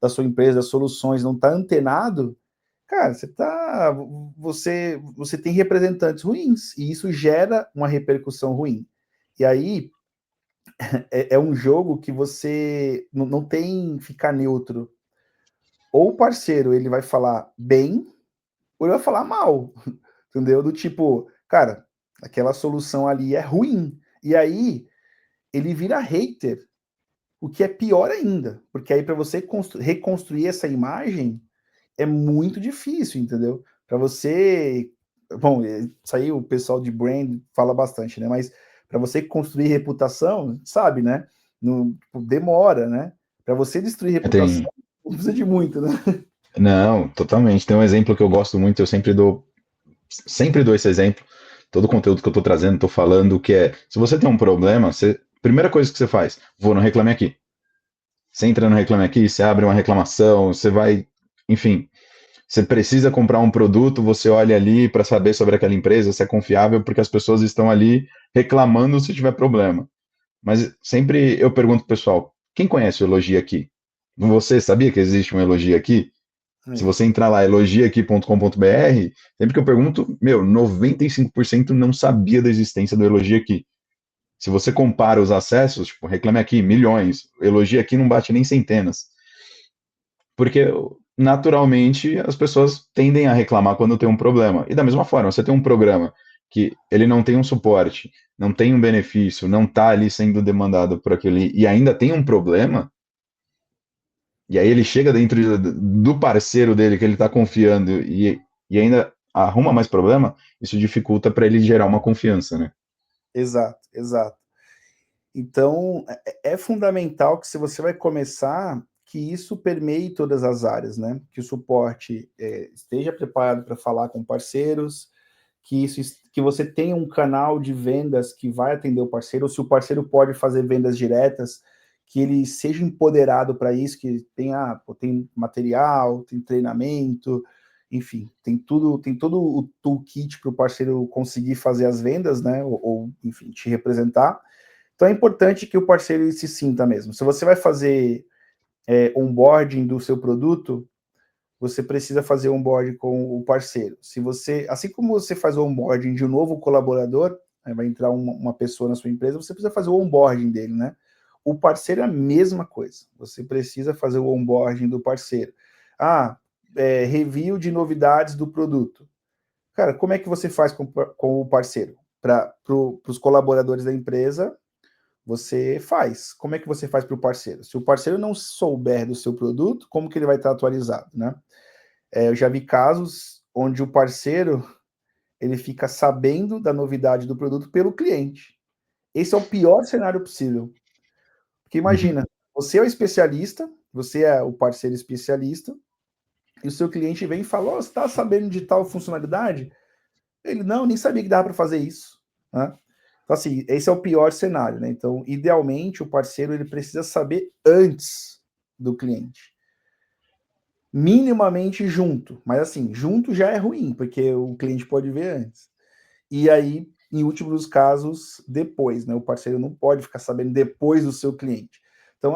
da sua empresa, das soluções, não está antenado, cara, você tem representantes ruins, e isso gera uma repercussão ruim. E aí é um jogo que você não tem ficar neutro. ou o parceiro ele vai falar bem, ou ele vai falar mal, entendeu? Do tipo, cara, aquela solução ali é ruim. E aí ele vira hater, o que é pior ainda, porque aí para você reconstruir essa imagem é muito difícil, entendeu? Para você, bom, isso aí o pessoal de brand fala bastante, né? Mas para você construir reputação, sabe, né? No, demora, né? Para você destruir reputação, Tem, não precisa de muito, né? não, totalmente. Tem um exemplo que eu gosto muito, eu sempre dou esse exemplo. Todo o conteúdo que eu estou trazendo, estou falando que é, se você tem um problema, primeira coisa que você faz, vou no Reclame Aqui. Você entra no Reclame Aqui, você abre uma reclamação, você vai, enfim, você precisa comprar um produto, você olha ali para saber sobre aquela empresa, se é confiável, porque as pessoas estão ali reclamando se tiver problema. Mas sempre eu pergunto pro pessoal, quem conhece o Elogia Aqui? Você sabia que existe um Elogia Aqui? Se É, você entrar lá, elogiaaqui.com.br, sempre que eu pergunto, 95% não sabia da existência do Elogia Aqui. Se você compara os acessos, tipo, Reclame Aqui, milhões, Elogia Aqui não bate nem centenas. Porque, naturalmente, as pessoas tendem a reclamar quando tem um problema. E da mesma forma, você tem um programa que ele não tem um suporte, não tem um benefício, não está ali sendo demandado por aquele, e ainda tem um problema, e aí ele chega dentro do parceiro dele que ele está confiando e ainda arruma mais problema, isso dificulta para ele gerar uma confiança, né? exato, exato. Então, é fundamental que se você vai começar, que isso permeie todas as áreas, né? Que o suporte esteja preparado para falar com parceiros, que você tenha um canal de vendas que vai atender o parceiro, ou se o parceiro pode fazer vendas diretas, que ele seja empoderado para isso, que tem material, tem treinamento, enfim, tem todo o toolkit para o parceiro conseguir fazer as vendas, né? Enfim, te representar. Então é importante que o parceiro se sinta mesmo. Se você vai fazer onboarding do seu produto, você precisa fazer onboarding com o parceiro. Se você, assim como você faz o onboarding de um novo colaborador, vai entrar uma pessoa na sua empresa, você precisa fazer o onboarding dele, né? O parceiro é a mesma coisa. Você precisa fazer o onboarding do parceiro. Review de novidades do produto. Cara, como é que você faz com o parceiro? Para os colaboradores da empresa, você faz. Como é que você faz para o parceiro? Se o parceiro não souber do seu produto, como que ele vai estar atualizado, né? Eu já vi casos onde o parceiro ele fica sabendo da novidade do produto pelo cliente. Esse é o pior cenário possível. Porque Uhum. imagina, você é o especialista, você é o parceiro especialista, e o seu cliente vem e fala: você está sabendo de tal funcionalidade? Ele, não, nem sabia que dava para fazer isso. Né? Então, assim, esse é o pior cenário, né? Então, idealmente, o parceiro ele precisa saber antes do cliente. Minimamente junto, mas assim, junto já é ruim, porque o cliente pode ver antes. E aí, em último dos casos, depois, né? O parceiro não pode ficar sabendo depois do seu cliente. Então,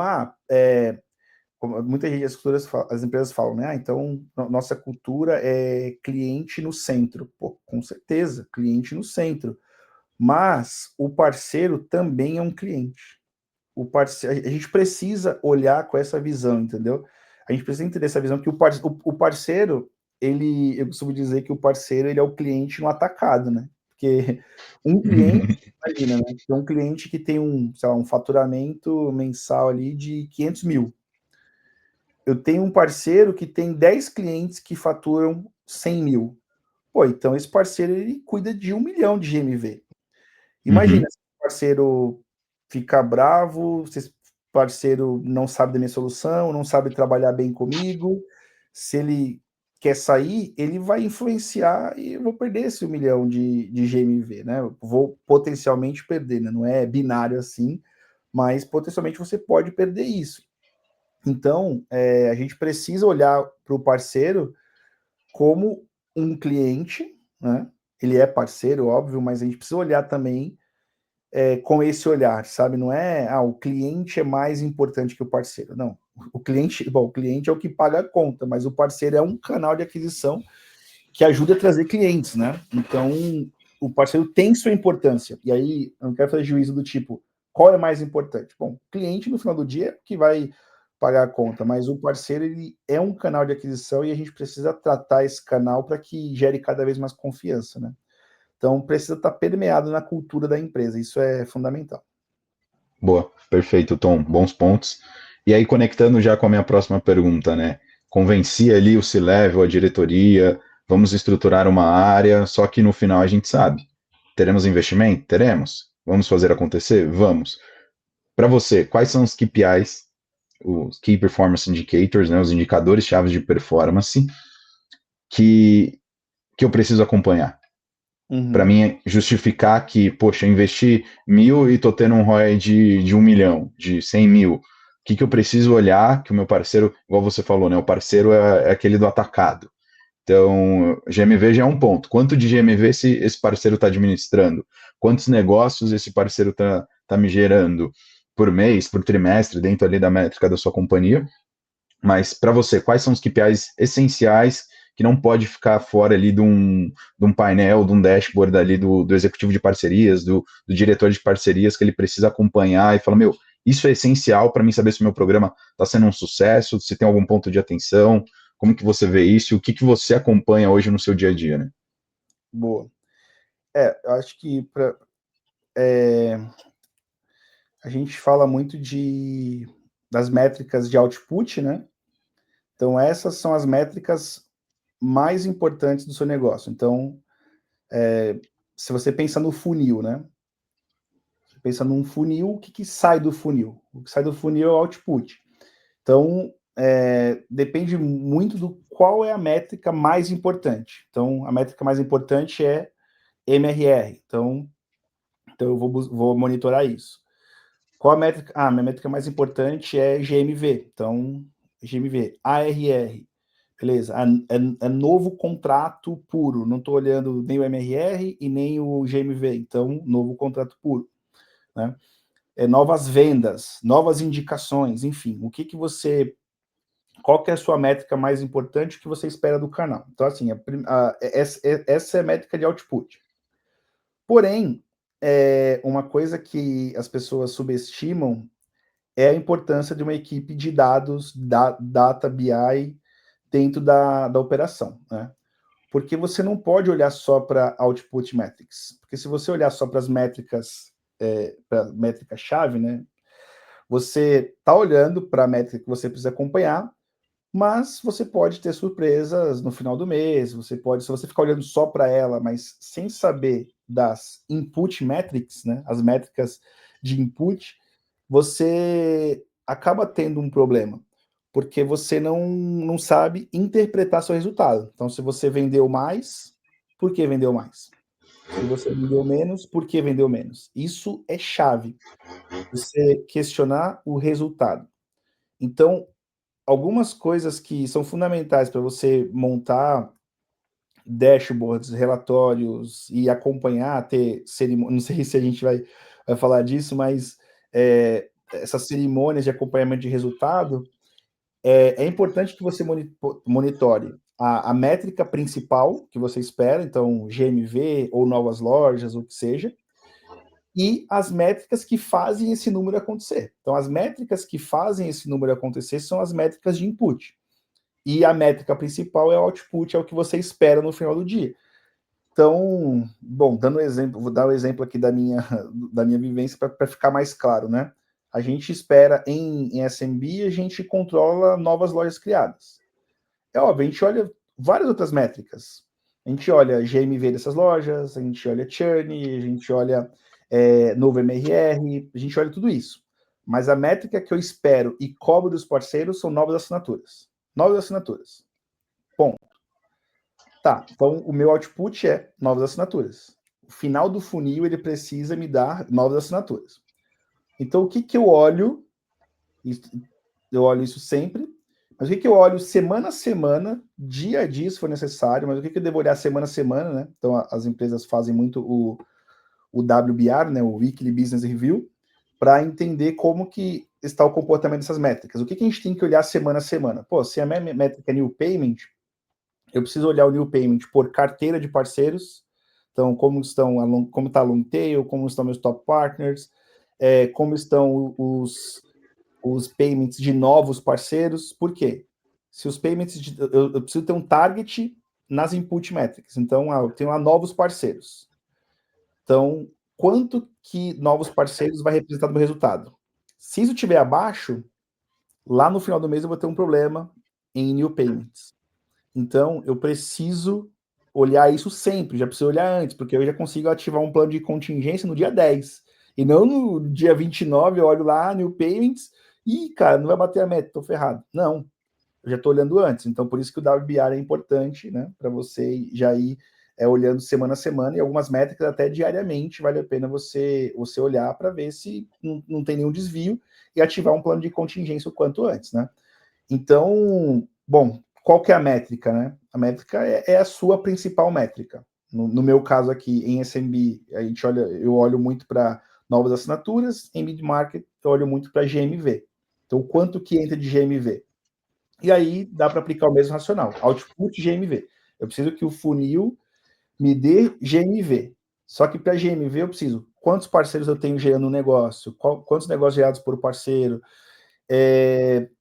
muita gente, as empresas falam, né? Então, nossa cultura é cliente no centro. Pô, com certeza, cliente no centro. Mas o parceiro também é um cliente. A gente precisa olhar com essa visão, entendeu? A gente precisa entender essa visão que o parceiro, eu costumo dizer que o parceiro ele é o cliente no atacado, né? Porque um cliente, imagina, né? Tem um cliente que tem sei lá, um faturamento mensal ali de 500 mil. Eu tenho um parceiro que tem 10 clientes que faturam 100 mil. Pô, então esse parceiro ele cuida de 1 milhão de GMV. Imagina Uhum. se o parceiro fica bravo, se esse parceiro não sabe da minha solução, não sabe trabalhar bem comigo, se ele quer sair, ele vai influenciar e eu vou perder esse 1 milhão de GMV, né? Eu vou potencialmente perder, né? Não é binário assim, mas potencialmente você pode perder isso. Então, a gente precisa olhar para o parceiro como um cliente, né? Ele é parceiro, óbvio, mas a gente precisa olhar também com esse olhar, sabe? Não é, o cliente é mais importante que o parceiro. Não. O cliente é o que paga a conta, mas o parceiro é um canal de aquisição que ajuda a trazer clientes, né? Então, o parceiro tem sua importância. E aí, eu não quero fazer juízo do tipo, qual é mais importante? Bom, cliente, no final do dia, é que vai pagar a conta, mas o parceiro ele é um canal de aquisição e a gente precisa tratar esse canal para que gere cada vez mais confiança, né? Então precisa estar permeado na cultura da empresa, isso é fundamental. Boa, perfeito, Tom, bons pontos. E aí, conectando já com a minha próxima pergunta, né? Convenci ali o C-Level, a diretoria, vamos estruturar uma área, só que no final a gente sabe. Teremos investimento? Teremos. Vamos fazer acontecer? Vamos. Para você, quais são os KPIs, os Key Performance Indicators, né, os indicadores-chave de performance que, que eu preciso acompanhar? Para mim é justificar que, poxa, eu investi 1.000 e estou tendo um ROI de 1 milhão, de 100 mil. O que eu preciso olhar que o meu parceiro, igual você falou, né? O parceiro é aquele do atacado. Então, GMV já é um ponto. Quanto de GMV esse parceiro está administrando? Quantos negócios esse parceiro tá me gerando por mês, por trimestre, dentro ali da métrica da sua companhia? Mas para você, quais são os KPIs essenciais que não pode ficar fora ali de um painel, de um dashboard ali do executivo de parcerias, do diretor de parcerias, que ele precisa acompanhar e falar, meu, isso é essencial para mim saber se o meu programa está sendo um sucesso, se tem algum ponto de atenção, como que você vê isso e o que você acompanha hoje no seu dia a dia, né? Boa. Eu acho que a gente fala muito das métricas de output, né? Então, essas são as métricas mais importantes do seu negócio. Então, se você pensa no funil, né? Você pensa num funil, o que sai do funil? O que sai do funil é o output. Então, depende muito do qual é a métrica mais importante. Então, a métrica mais importante é MRR. Então eu vou monitorar isso. Qual a métrica? Minha métrica mais importante é GMV. Então, GMV, ARR. Beleza, é novo contrato puro. Não estou olhando nem o MRR e nem o GMV. Então, novo contrato puro. Né? Novas vendas, novas indicações, enfim. Qual que é a sua métrica mais importante, o que você espera do canal? Então, assim, essa é a métrica de output. Porém, uma coisa que as pessoas subestimam é a importância de uma equipe de dados, data BI, dentro da operação, né? Porque você não pode olhar só para output metrics. Porque se você olhar só para as métricas, para a métrica-chave, né? Você está olhando para a métrica que você precisa acompanhar, mas você pode ter surpresas no final do mês, se você ficar olhando só para ela, mas sem saber das input metrics, né, as métricas de input, você acaba tendo um problema, porque você não sabe interpretar seu resultado. Então, se você vendeu mais, por que vendeu mais? Se você vendeu menos, por que vendeu menos? Isso é chave, você questionar o resultado. Então, algumas coisas que são fundamentais para você montar dashboards, relatórios e acompanhar, ter cerimônia, não sei se a gente vai falar disso, mas essas cerimônias de acompanhamento de resultado, é importante que você monitore a métrica principal que você espera, então GMV ou novas lojas, ou o que seja, e as métricas que fazem esse número acontecer. Então, as métricas que fazem esse número acontecer são as métricas de input. E a métrica principal é o output, é o que você espera no final do dia. Então, bom, dando exemplo, vou dar o exemplo aqui da minha vivência para ficar mais claro, né? A gente espera em SMB, a gente controla novas lojas criadas. É óbvio, a gente olha várias outras métricas. A gente olha GMV dessas lojas, a gente olha churn, a gente olha novo MRR, a gente olha tudo isso. Mas a métrica que eu espero e cobro dos parceiros são novas assinaturas. Novas assinaturas. Ponto. Tá, então o meu output é novas assinaturas. O final do funil, ele precisa me dar novas assinaturas. Então, o que eu olho? Eu olho isso sempre, mas o que eu olho semana a semana, dia a dia, se for necessário, mas o que eu devo olhar semana a semana, né? Então, as empresas fazem muito o WBR, né? O Weekly Business Review, para entender como que está o comportamento dessas métricas. O que a gente tem que olhar semana a semana? Pô, se a minha métrica é New Payment, eu preciso olhar o New Payment por carteira de parceiros, então como está a long tail, como estão meus top partners, como estão os payments de novos parceiros. Por quê? Se os payments eu preciso ter um target nas input metrics. Então, eu tenho lá novos parceiros. Então, quanto que novos parceiros vai representar no meu resultado? Se isso estiver abaixo, lá no final do mês eu vou ter um problema em new payments. Então, eu preciso olhar isso sempre, já preciso olhar antes, porque eu já consigo ativar um plano de contingência no dia 10. E não no dia 29, eu olho lá, new payments, e, cara, não vai bater a meta, tô ferrado. Não, eu já estou olhando antes. Então, por isso que o WBR é importante, né? Para você já ir olhando semana a semana e algumas métricas até diariamente vale a pena você olhar para ver se não tem nenhum desvio e ativar um plano de contingência o quanto antes, né? Então, bom, qual que é a métrica, né? A métrica é a sua principal métrica. No meu caso aqui, em SMB, eu olho muito para novas assinaturas, em mid-market eu olho muito para GMV. Então, quanto que entra de GMV? E aí dá para aplicar o mesmo racional, output GMV. Eu preciso que o funil me dê GMV. Só que para GMV eu preciso quantos parceiros eu tenho gerando um negócio, quantos negócios gerados por parceiro,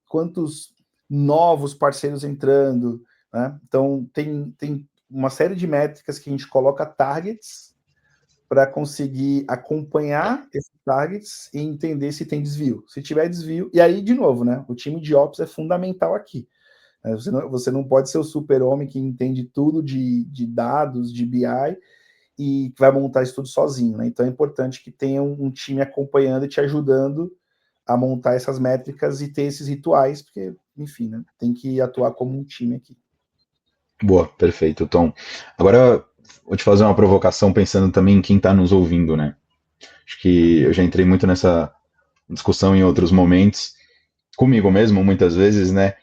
quantos novos parceiros entrando, né? Então tem uma série de métricas que a gente coloca targets para conseguir acompanhar esses targets e entender se tem desvio. Se tiver desvio, e aí, de novo, né? O time de Ops é fundamental aqui. Você não pode ser o super-homem que entende tudo de dados, de BI, e que vai montar isso tudo sozinho, né? Então é importante que tenha um time acompanhando e te ajudando a montar essas métricas e ter esses rituais, porque, enfim, né? Tem que atuar como um time aqui. Boa, perfeito, Tom. Agora vou te fazer uma provocação pensando também em quem está nos ouvindo, né? Acho que eu já entrei muito nessa discussão em outros momentos, comigo mesmo, muitas vezes, né?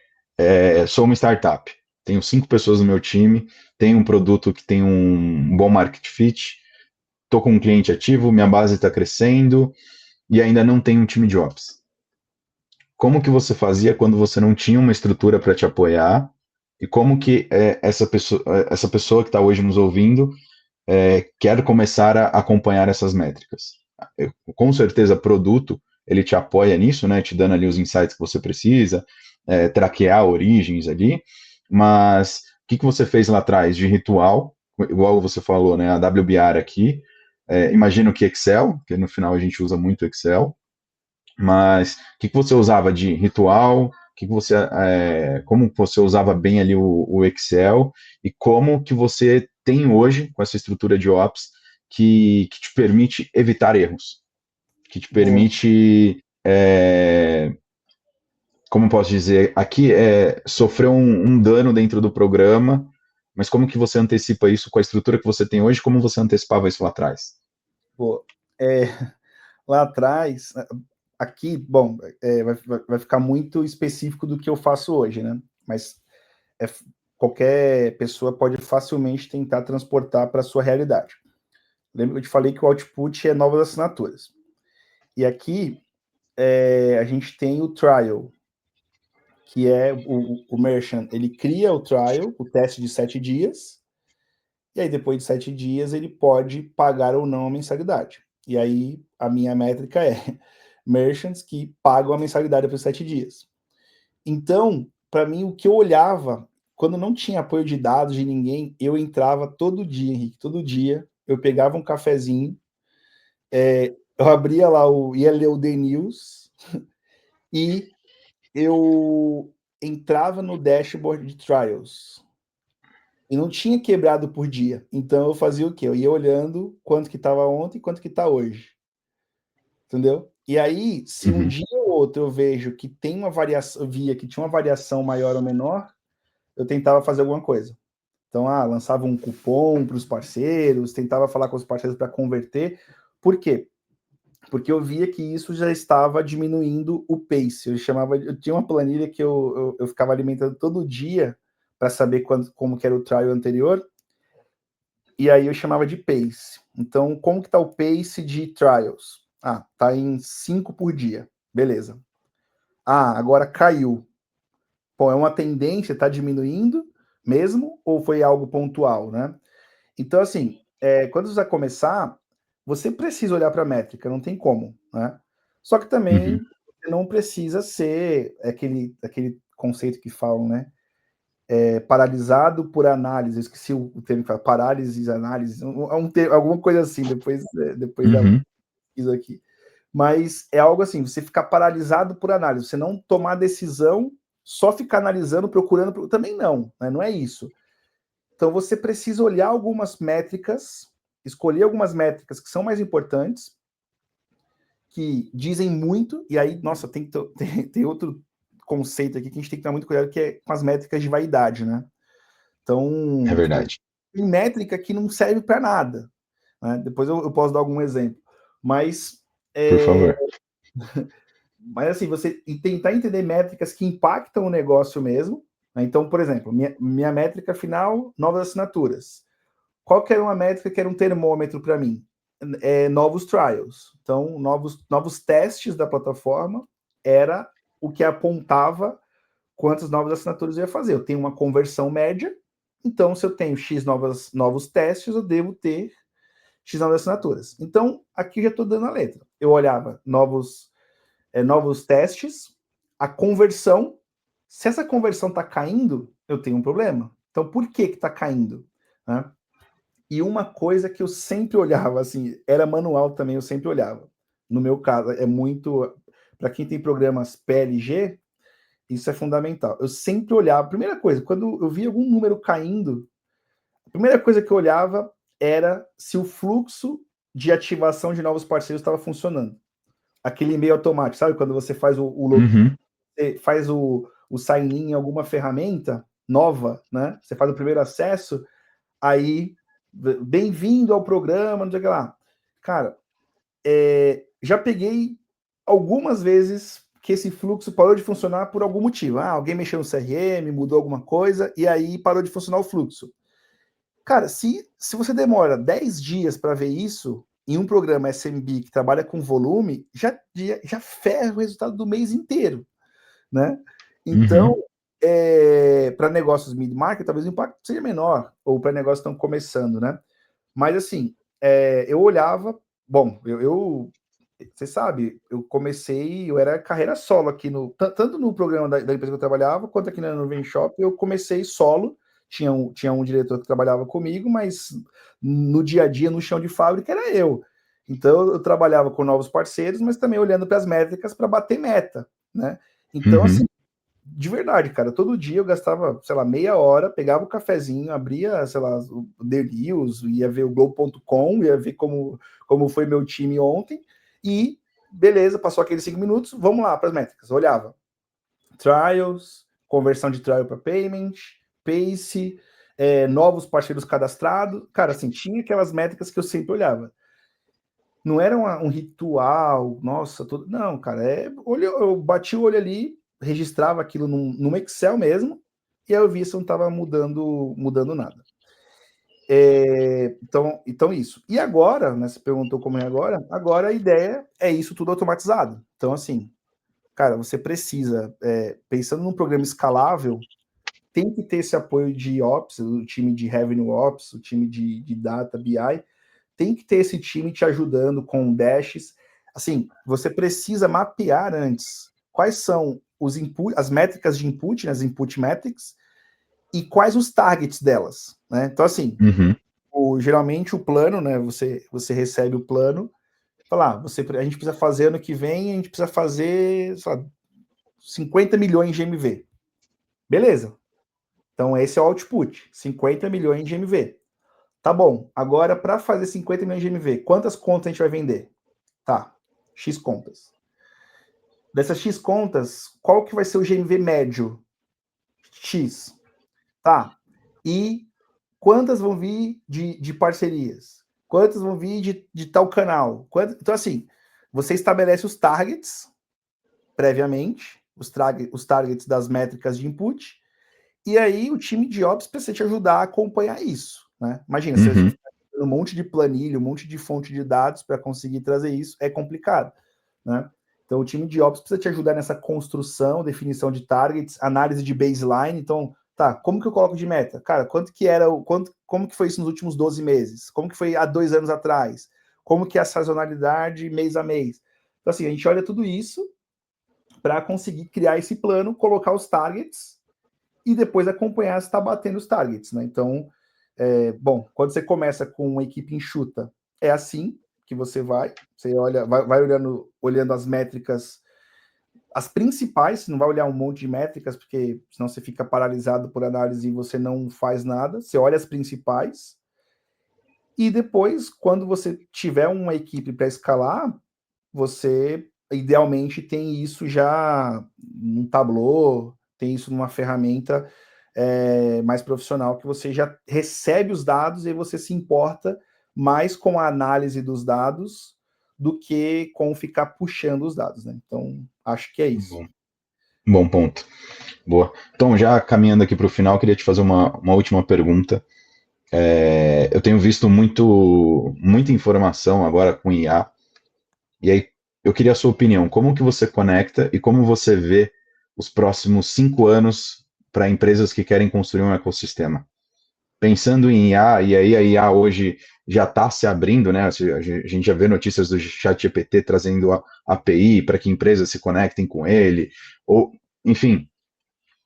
Sou uma startup, tenho 5 pessoas no meu time, tenho um produto que tem um bom market fit, estou com um cliente ativo, minha base está crescendo e ainda não tenho um time de ops. Como que você fazia quando você não tinha uma estrutura para te apoiar? E como que essa pessoa que está hoje nos ouvindo quer começar a acompanhar essas métricas? Com certeza, produto, ele te apoia nisso, né? Te dando ali os insights que você precisa, traquear origens ali, mas o que você fez lá atrás de ritual, igual você falou, né? A WBR aqui, imagino que Excel, que no final a gente usa muito Excel, mas o que você usava de ritual? Como você usava bem ali o Excel e como que você tem hoje com essa estrutura de Ops que te permite evitar erros, que te Boa. permite, como posso dizer, aqui sofreu um dano dentro do programa, mas como que você antecipa isso com a estrutura que você tem hoje? Como você antecipava isso lá atrás? Boa. Lá atrás, aqui, bom, vai ficar muito específico do que eu faço hoje, né? Mas qualquer pessoa pode facilmente tentar transportar para a sua realidade. Lembra que eu te falei que o output é novas assinaturas. E aqui a gente tem o trial, que é o merchant, ele cria o trial, o teste de 7 dias, e aí depois de 7 dias ele pode pagar ou não a mensalidade. E aí a minha métrica é merchants que pagam a mensalidade por 7 dias. Então, para mim, o que eu olhava, quando não tinha apoio de dados de ninguém, eu entrava todo dia, Henrique, todo dia, eu pegava um cafezinho, eu abria lá, ia ler o The News, e eu entrava no dashboard de trials. E não tinha quebrado por dia. Então eu fazia o quê? Eu ia olhando quanto que estava ontem e quanto que está hoje. Entendeu? E aí, se um dia ou outro eu vejo que tem uma variação, eu via que tinha uma variação maior ou menor, eu tentava fazer alguma coisa. Então, lançava um cupom para os parceiros, tentava falar com os parceiros para converter. Por quê? Porque eu via que isso já estava diminuindo o pace. Eu tinha uma planilha que eu ficava alimentando todo dia para saber como que era o trial anterior, e aí eu chamava de pace. Então, como que está o pace de trials? Tá em 5 por dia. Beleza. Agora caiu. Bom, é uma tendência, está diminuindo mesmo, ou foi algo pontual, né? Então, assim, quando você vai começar, você precisa olhar para a métrica, não tem como, né? Só que também você não precisa ser aquele conceito que falam, né? Paralisado por análise. Eu esqueci o termo que fala, parálise, análise, alguma coisa assim, depois da pesquisa aqui. Mas é algo assim, você ficar paralisado por análise, você não tomar decisão, só ficar analisando, procurando, também não, né? Não é isso. Então você precisa olhar algumas métricas, escolher algumas métricas que são mais importantes, que dizem muito, e aí, nossa, tem outro conceito aqui que a gente tem que tomar muito cuidado, que é com as métricas de vaidade, né? Então, É verdade. tem métrica que não serve para nada, né? Depois eu posso dar algum exemplo. Mas, Por favor. mas assim, você tentar entender métricas que impactam o negócio mesmo, né? Então, por exemplo, minha métrica final, novas assinaturas. Qual que era uma métrica que era um termômetro para mim? Novos trials. Então, novos testes da plataforma era o que apontava quantas novas assinaturas eu ia fazer. Eu tenho uma conversão média, então se eu tenho X novos testes, eu devo ter X novas assinaturas. Então, aqui já estou dando a letra. Eu olhava novos testes, a conversão. Se essa conversão está caindo, eu tenho um problema. Então, por que está caindo? Né? E uma coisa que eu sempre olhava, assim, era manual também, eu sempre olhava. No meu caso, é muito. Para quem tem programas PLG, isso é fundamental. Eu sempre olhava. Primeira coisa, quando eu via algum número caindo, a primeira coisa que eu olhava era se o fluxo de ativação de novos parceiros estava funcionando. Aquele e-mail automático, sabe? Quando você faz o login, você faz o sign-in em alguma ferramenta nova, né? Você faz o primeiro acesso, aí, bem-vindo ao programa, não sei o que lá. Cara, já peguei algumas vezes que esse fluxo parou de funcionar por algum motivo. Alguém mexeu no CRM, mudou alguma coisa, e aí parou de funcionar o fluxo. Cara, se você demora 10 dias para ver isso, em um programa SMB que trabalha com volume, já ferra o resultado do mês inteiro, né? Então, para negócios mid-market, talvez o impacto seja menor, ou para negócios que estão começando, né? Mas, assim, eu olhava... Bom, você sabe, eu era carreira solo aqui, tanto no programa da empresa que eu trabalhava, quanto aqui na Nuvem Shop, eu comecei solo, tinha um diretor que trabalhava comigo, mas no dia a dia, no chão de fábrica, era eu. Então, eu trabalhava com novos parceiros, mas também olhando para as métricas para bater meta, né? Então, assim, de verdade, cara, todo dia eu gastava, sei lá, meia hora, pegava o cafezinho, abria, sei lá, o The News, ia ver o Globo.com, ia ver como foi meu time ontem, e beleza, passou aqueles 5 minutos, vamos lá para as métricas. Olhava trials, conversão de trial para payment, pace, novos parceiros cadastrados. Cara, assim, tinha aquelas métricas que eu sempre olhava. Não era um ritual, nossa, tudo. Não, cara, eu bati o olho ali, registrava aquilo num Excel mesmo, e aí eu vi se não estava mudando nada. Então isso. E agora, né, você perguntou como é agora a ideia é isso tudo automatizado. Então, assim, cara, você precisa, pensando num programa escalável, tem que ter esse apoio de Ops, o time de Revenue Ops, o time de Data, BI, tem que ter esse time te ajudando com dashes. Assim, você precisa mapear antes quais são as métricas de input, né, as input metrics, e quais os targets delas, né? Então, assim, geralmente o plano, né? Você recebe o plano, fala, a gente precisa fazer ano que vem, a gente precisa fazer, sei lá, 50 milhões de GMV. Beleza. Então, esse é o output, 50 milhões de GMV. Tá bom, agora para fazer 50 milhões de GMV, quantas contas a gente vai vender? Tá, X contas. Dessas X contas, qual que vai ser o GMV médio? X. Tá. E quantas vão vir de parcerias? Quantas vão vir de tal canal? Então, assim, você estabelece os targets previamente, os targets das métricas de input, e aí o time de Ops precisa te ajudar a acompanhar isso, né? Imagina, se a gente tem um monte de planilha, um monte de fonte de dados para conseguir trazer isso, é complicado, né? Então o time de Ops precisa te ajudar nessa construção, definição de targets, análise de baseline. Então, tá, como que eu coloco de meta? Cara, como que foi isso nos últimos 12 meses? Como que foi há 2 anos atrás? Como que é a sazonalidade mês a mês? Então, assim, a gente olha tudo isso para conseguir criar esse plano, colocar os targets e depois acompanhar se está batendo os targets, né? Então, bom, quando você começa com uma equipe enxuta, é assim que você você vai olhando as métricas, as principais, você não vai olhar um monte de métricas, porque senão você fica paralisado por análise e você não faz nada, você olha as principais, e depois, quando você tiver uma equipe para escalar, você idealmente tem isso já num Tableau, tem isso numa ferramenta mais profissional, que você já recebe os dados e você se importa mais com a análise dos dados do que com ficar puxando os dados, né? Então, acho que é isso. Bom ponto. Boa. Então, já caminhando aqui para o final, queria te fazer uma última pergunta. Eu tenho visto muita informação agora com IA, e aí eu queria a sua opinião. Como que você conecta e como você vê os próximos 5 anos para empresas que querem construir um ecossistema? Pensando em IA, e aí a IA hoje já está se abrindo, né? A gente já vê notícias do ChatGPT trazendo a API para que empresas se conectem com ele, ou, enfim,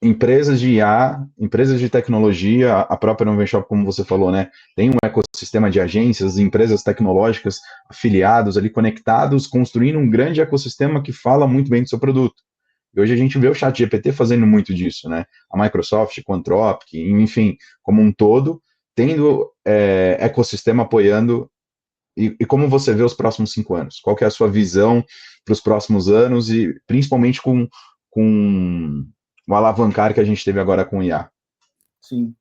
empresas de IA, empresas de tecnologia, a própria Novenshop, como você falou, né? Tem um ecossistema de agências, empresas tecnológicas afiliados ali, conectados, construindo um grande ecossistema que fala muito bem do seu produto. E hoje a gente vê o ChatGPT fazendo muito disso, né? A Microsoft, com o Anthropic, enfim, como um todo, tendo ecossistema apoiando. E como você vê os próximos 5 anos? Qual que é a sua visão para os próximos anos e principalmente com o alavancar que a gente teve agora com o IA? Sim.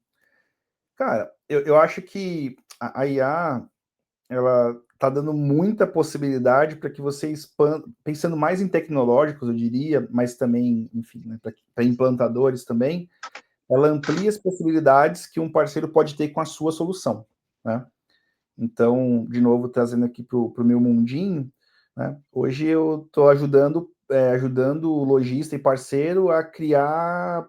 Cara, eu acho que a IA, ela está dando muita possibilidade para que você expanda, pensando mais em tecnológicos, eu diria, mas também, enfim, né, para implantadores também, ela amplia as possibilidades que um parceiro pode ter com a sua solução, né? Então, de novo, trazendo aqui para o meu mundinho, né? Hoje eu estou ajudando o lojista e parceiro a criar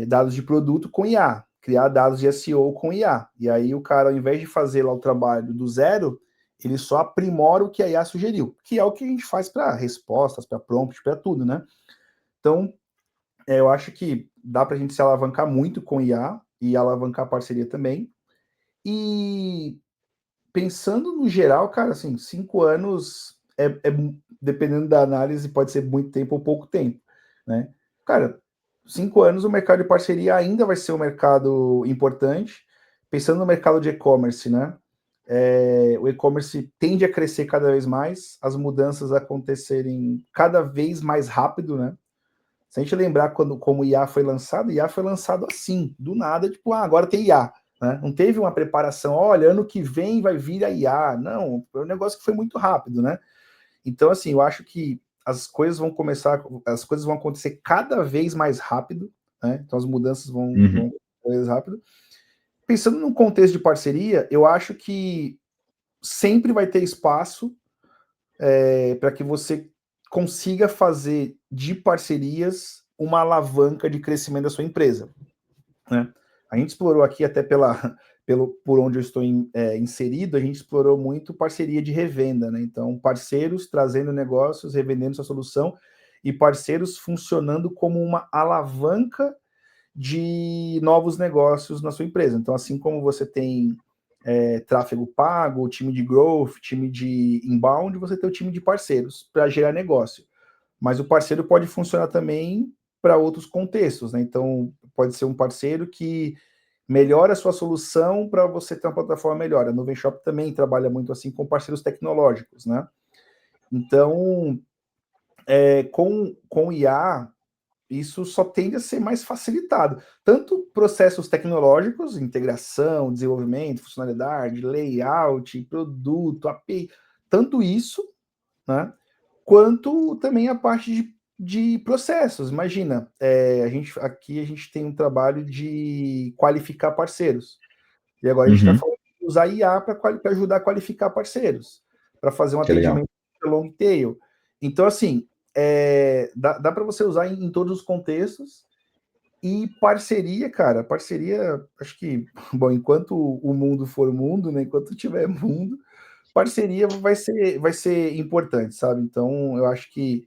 dados de produto com IA, criar dados de SEO com IA. E aí o cara, ao invés de fazer lá o trabalho do zero, ele só aprimora o que a IA sugeriu, que é o que a gente faz para respostas, para prompt, para tudo, né? Então, eu acho que dá para a gente se alavancar muito com IA e alavancar a parceria também. E pensando no geral, cara, assim, 5 anos dependendo da análise, pode ser muito tempo ou pouco tempo, né? Cara, 5 anos o mercado de parceria ainda vai ser um mercado importante. Pensando no mercado de e-commerce, né? O e-commerce tende a crescer cada vez mais, as mudanças acontecerem cada vez mais rápido, né? Se a gente lembrar como o IA foi lançado, o IA foi lançado assim, do nada, tipo, agora tem IA. Né? Não teve uma preparação, olha, ano que vem vai vir a IA. Não, foi um negócio que foi muito rápido, né? Então, assim, eu acho que as coisas vão acontecer cada vez mais rápido, né? Então as mudanças vão cada vez rápido. Pensando num contexto de parceria, eu acho que sempre vai ter espaço para que você consiga fazer de parcerias uma alavanca de crescimento da sua empresa. Né? A gente explorou aqui até por onde eu estou inserido, a gente explorou muito parceria de revenda, né? Então, parceiros trazendo negócios, revendendo sua solução, e parceiros funcionando como uma alavanca de novos negócios na sua empresa. Então, assim como você tem tráfego pago, time de growth, time de inbound, você tem o time de parceiros para gerar negócio. Mas o parceiro pode funcionar também para outros contextos, né? Então, pode ser um parceiro que melhora a sua solução para você ter uma plataforma melhor. A Novenshop também trabalha muito assim com parceiros tecnológicos, né? Então, com IA, isso só tende a ser mais facilitado. Tanto processos tecnológicos, integração, desenvolvimento, funcionalidade, layout, produto, API, tanto isso, né? Quanto também a parte de processos. Imagina, a gente tem um trabalho de qualificar parceiros. E agora a gente está falando de usar IA para ajudar a qualificar parceiros, para fazer um Que legal. atendimento long tail. Então, assim, dá para você usar em todos os contextos. E parceria, cara, parceria, acho que, bom, enquanto o mundo for mundo, né, enquanto tiver mundo, parceria vai ser importante, sabe? Então, eu acho que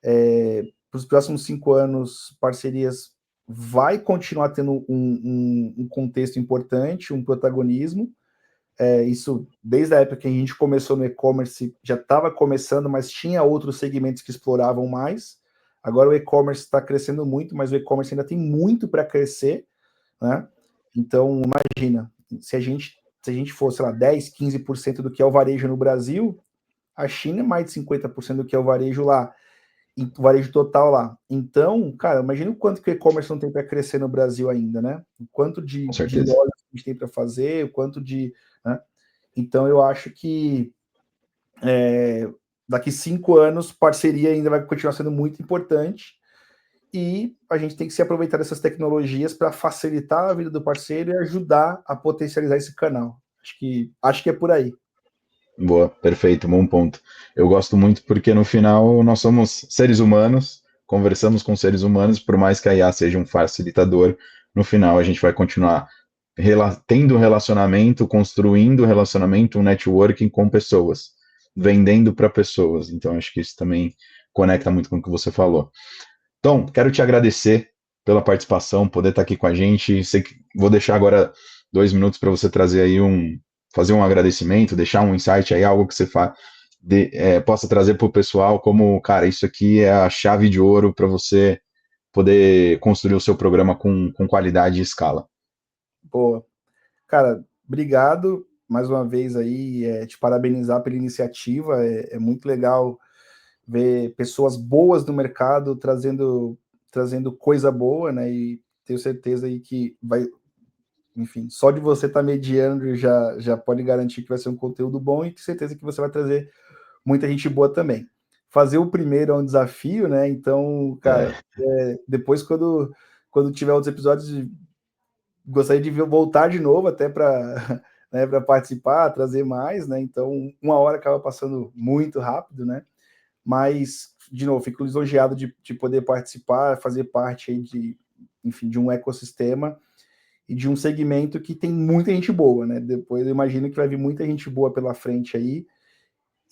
para os próximos 5 anos, parcerias vai continuar tendo um contexto importante, um protagonismo. Isso, desde a época que a gente começou no e-commerce, já estava começando, mas tinha outros segmentos que exploravam mais. Agora o e-commerce está crescendo muito, mas o e-commerce ainda tem muito para crescer, né? Então, imagina, se a gente for, sei lá, 10, 15% do que é o varejo no Brasil, a China é mais de 50% do que é o varejo lá, o varejo total lá. Então, cara, imagina o quanto que o e-commerce não tem para crescer no Brasil ainda, né? O quanto Com de certeza. lojas que a gente tem para fazer, o quanto de. Né? Então, eu acho que daqui 5 anos, parceria ainda vai continuar sendo muito importante e a gente tem que se aproveitar dessas tecnologias para facilitar a vida do parceiro e ajudar a potencializar esse canal. Acho que é por aí. Boa, perfeito, bom ponto. Eu gosto muito porque no final nós somos seres humanos, conversamos com seres humanos, por mais que a IA seja um facilitador, no final a gente vai continuar tendo relacionamento, construindo relacionamento, um networking com pessoas, vendendo para pessoas. Então acho que isso também conecta muito com o que você falou. Então, quero te agradecer pela participação, poder estar aqui com a gente. Vou deixar agora 2 minutos para você trazer aí fazer um agradecimento, deixar um insight aí, algo que você possa trazer para o pessoal, como, cara, isso aqui é a chave de ouro para você poder construir o seu programa com qualidade e escala. Boa. Cara, obrigado mais uma vez aí, te parabenizar pela iniciativa. É muito legal ver pessoas boas no mercado trazendo coisa boa, né? E tenho certeza aí que vai, enfim, só de você estar mediando já pode garantir que vai ser um conteúdo bom e tenho certeza que você vai trazer muita gente boa também. Fazer o primeiro é um desafio, né? Então, cara, depois quando tiver outros episódios, gostaria de voltar de novo até para né, para participar, trazer mais, né? Então, 1 hora acaba passando muito rápido, né? Mas, de novo, fico lisonjeado de poder participar, fazer parte aí enfim, de um ecossistema e de um segmento que tem muita gente boa, né? Depois eu imagino que vai vir muita gente boa pela frente aí.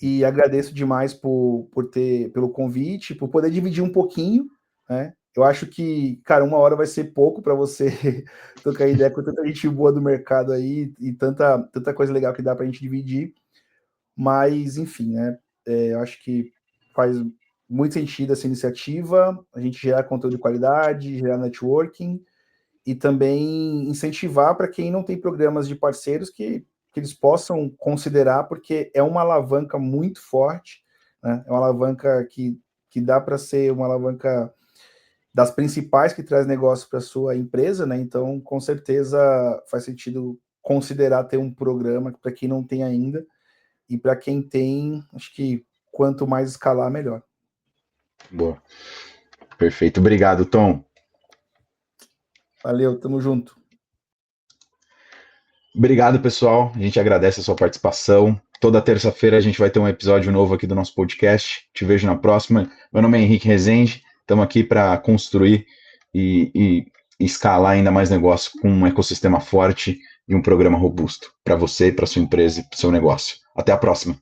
E agradeço demais pelo convite, por poder dividir um pouquinho, né? Eu acho que, cara, 1 hora vai ser pouco para você trocar ideia com tanta gente boa do mercado aí e tanta coisa legal que dá para a gente dividir. Mas, enfim, né? Eu acho que faz muito sentido essa iniciativa, a gente gerar conteúdo de qualidade, gerar networking e também incentivar para quem não tem programas de parceiros que eles possam considerar, porque é uma alavanca muito forte, né? É uma alavanca que dá para ser uma alavanca das principais que traz negócio para sua empresa, né? Então, com certeza faz sentido considerar ter um programa para quem não tem ainda, e para quem tem, acho que quanto mais escalar, melhor. Boa. Perfeito. Obrigado, Tom. Valeu, tamo junto. Obrigado, pessoal. A gente agradece a sua participação. Toda terça-feira a gente vai ter um episódio novo aqui do nosso podcast. Te vejo na próxima. Meu nome é Henrique Rezende. Estamos aqui para construir e escalar ainda mais negócio com um ecossistema forte e um programa robusto para você, para sua empresa e para o seu negócio. Até a próxima.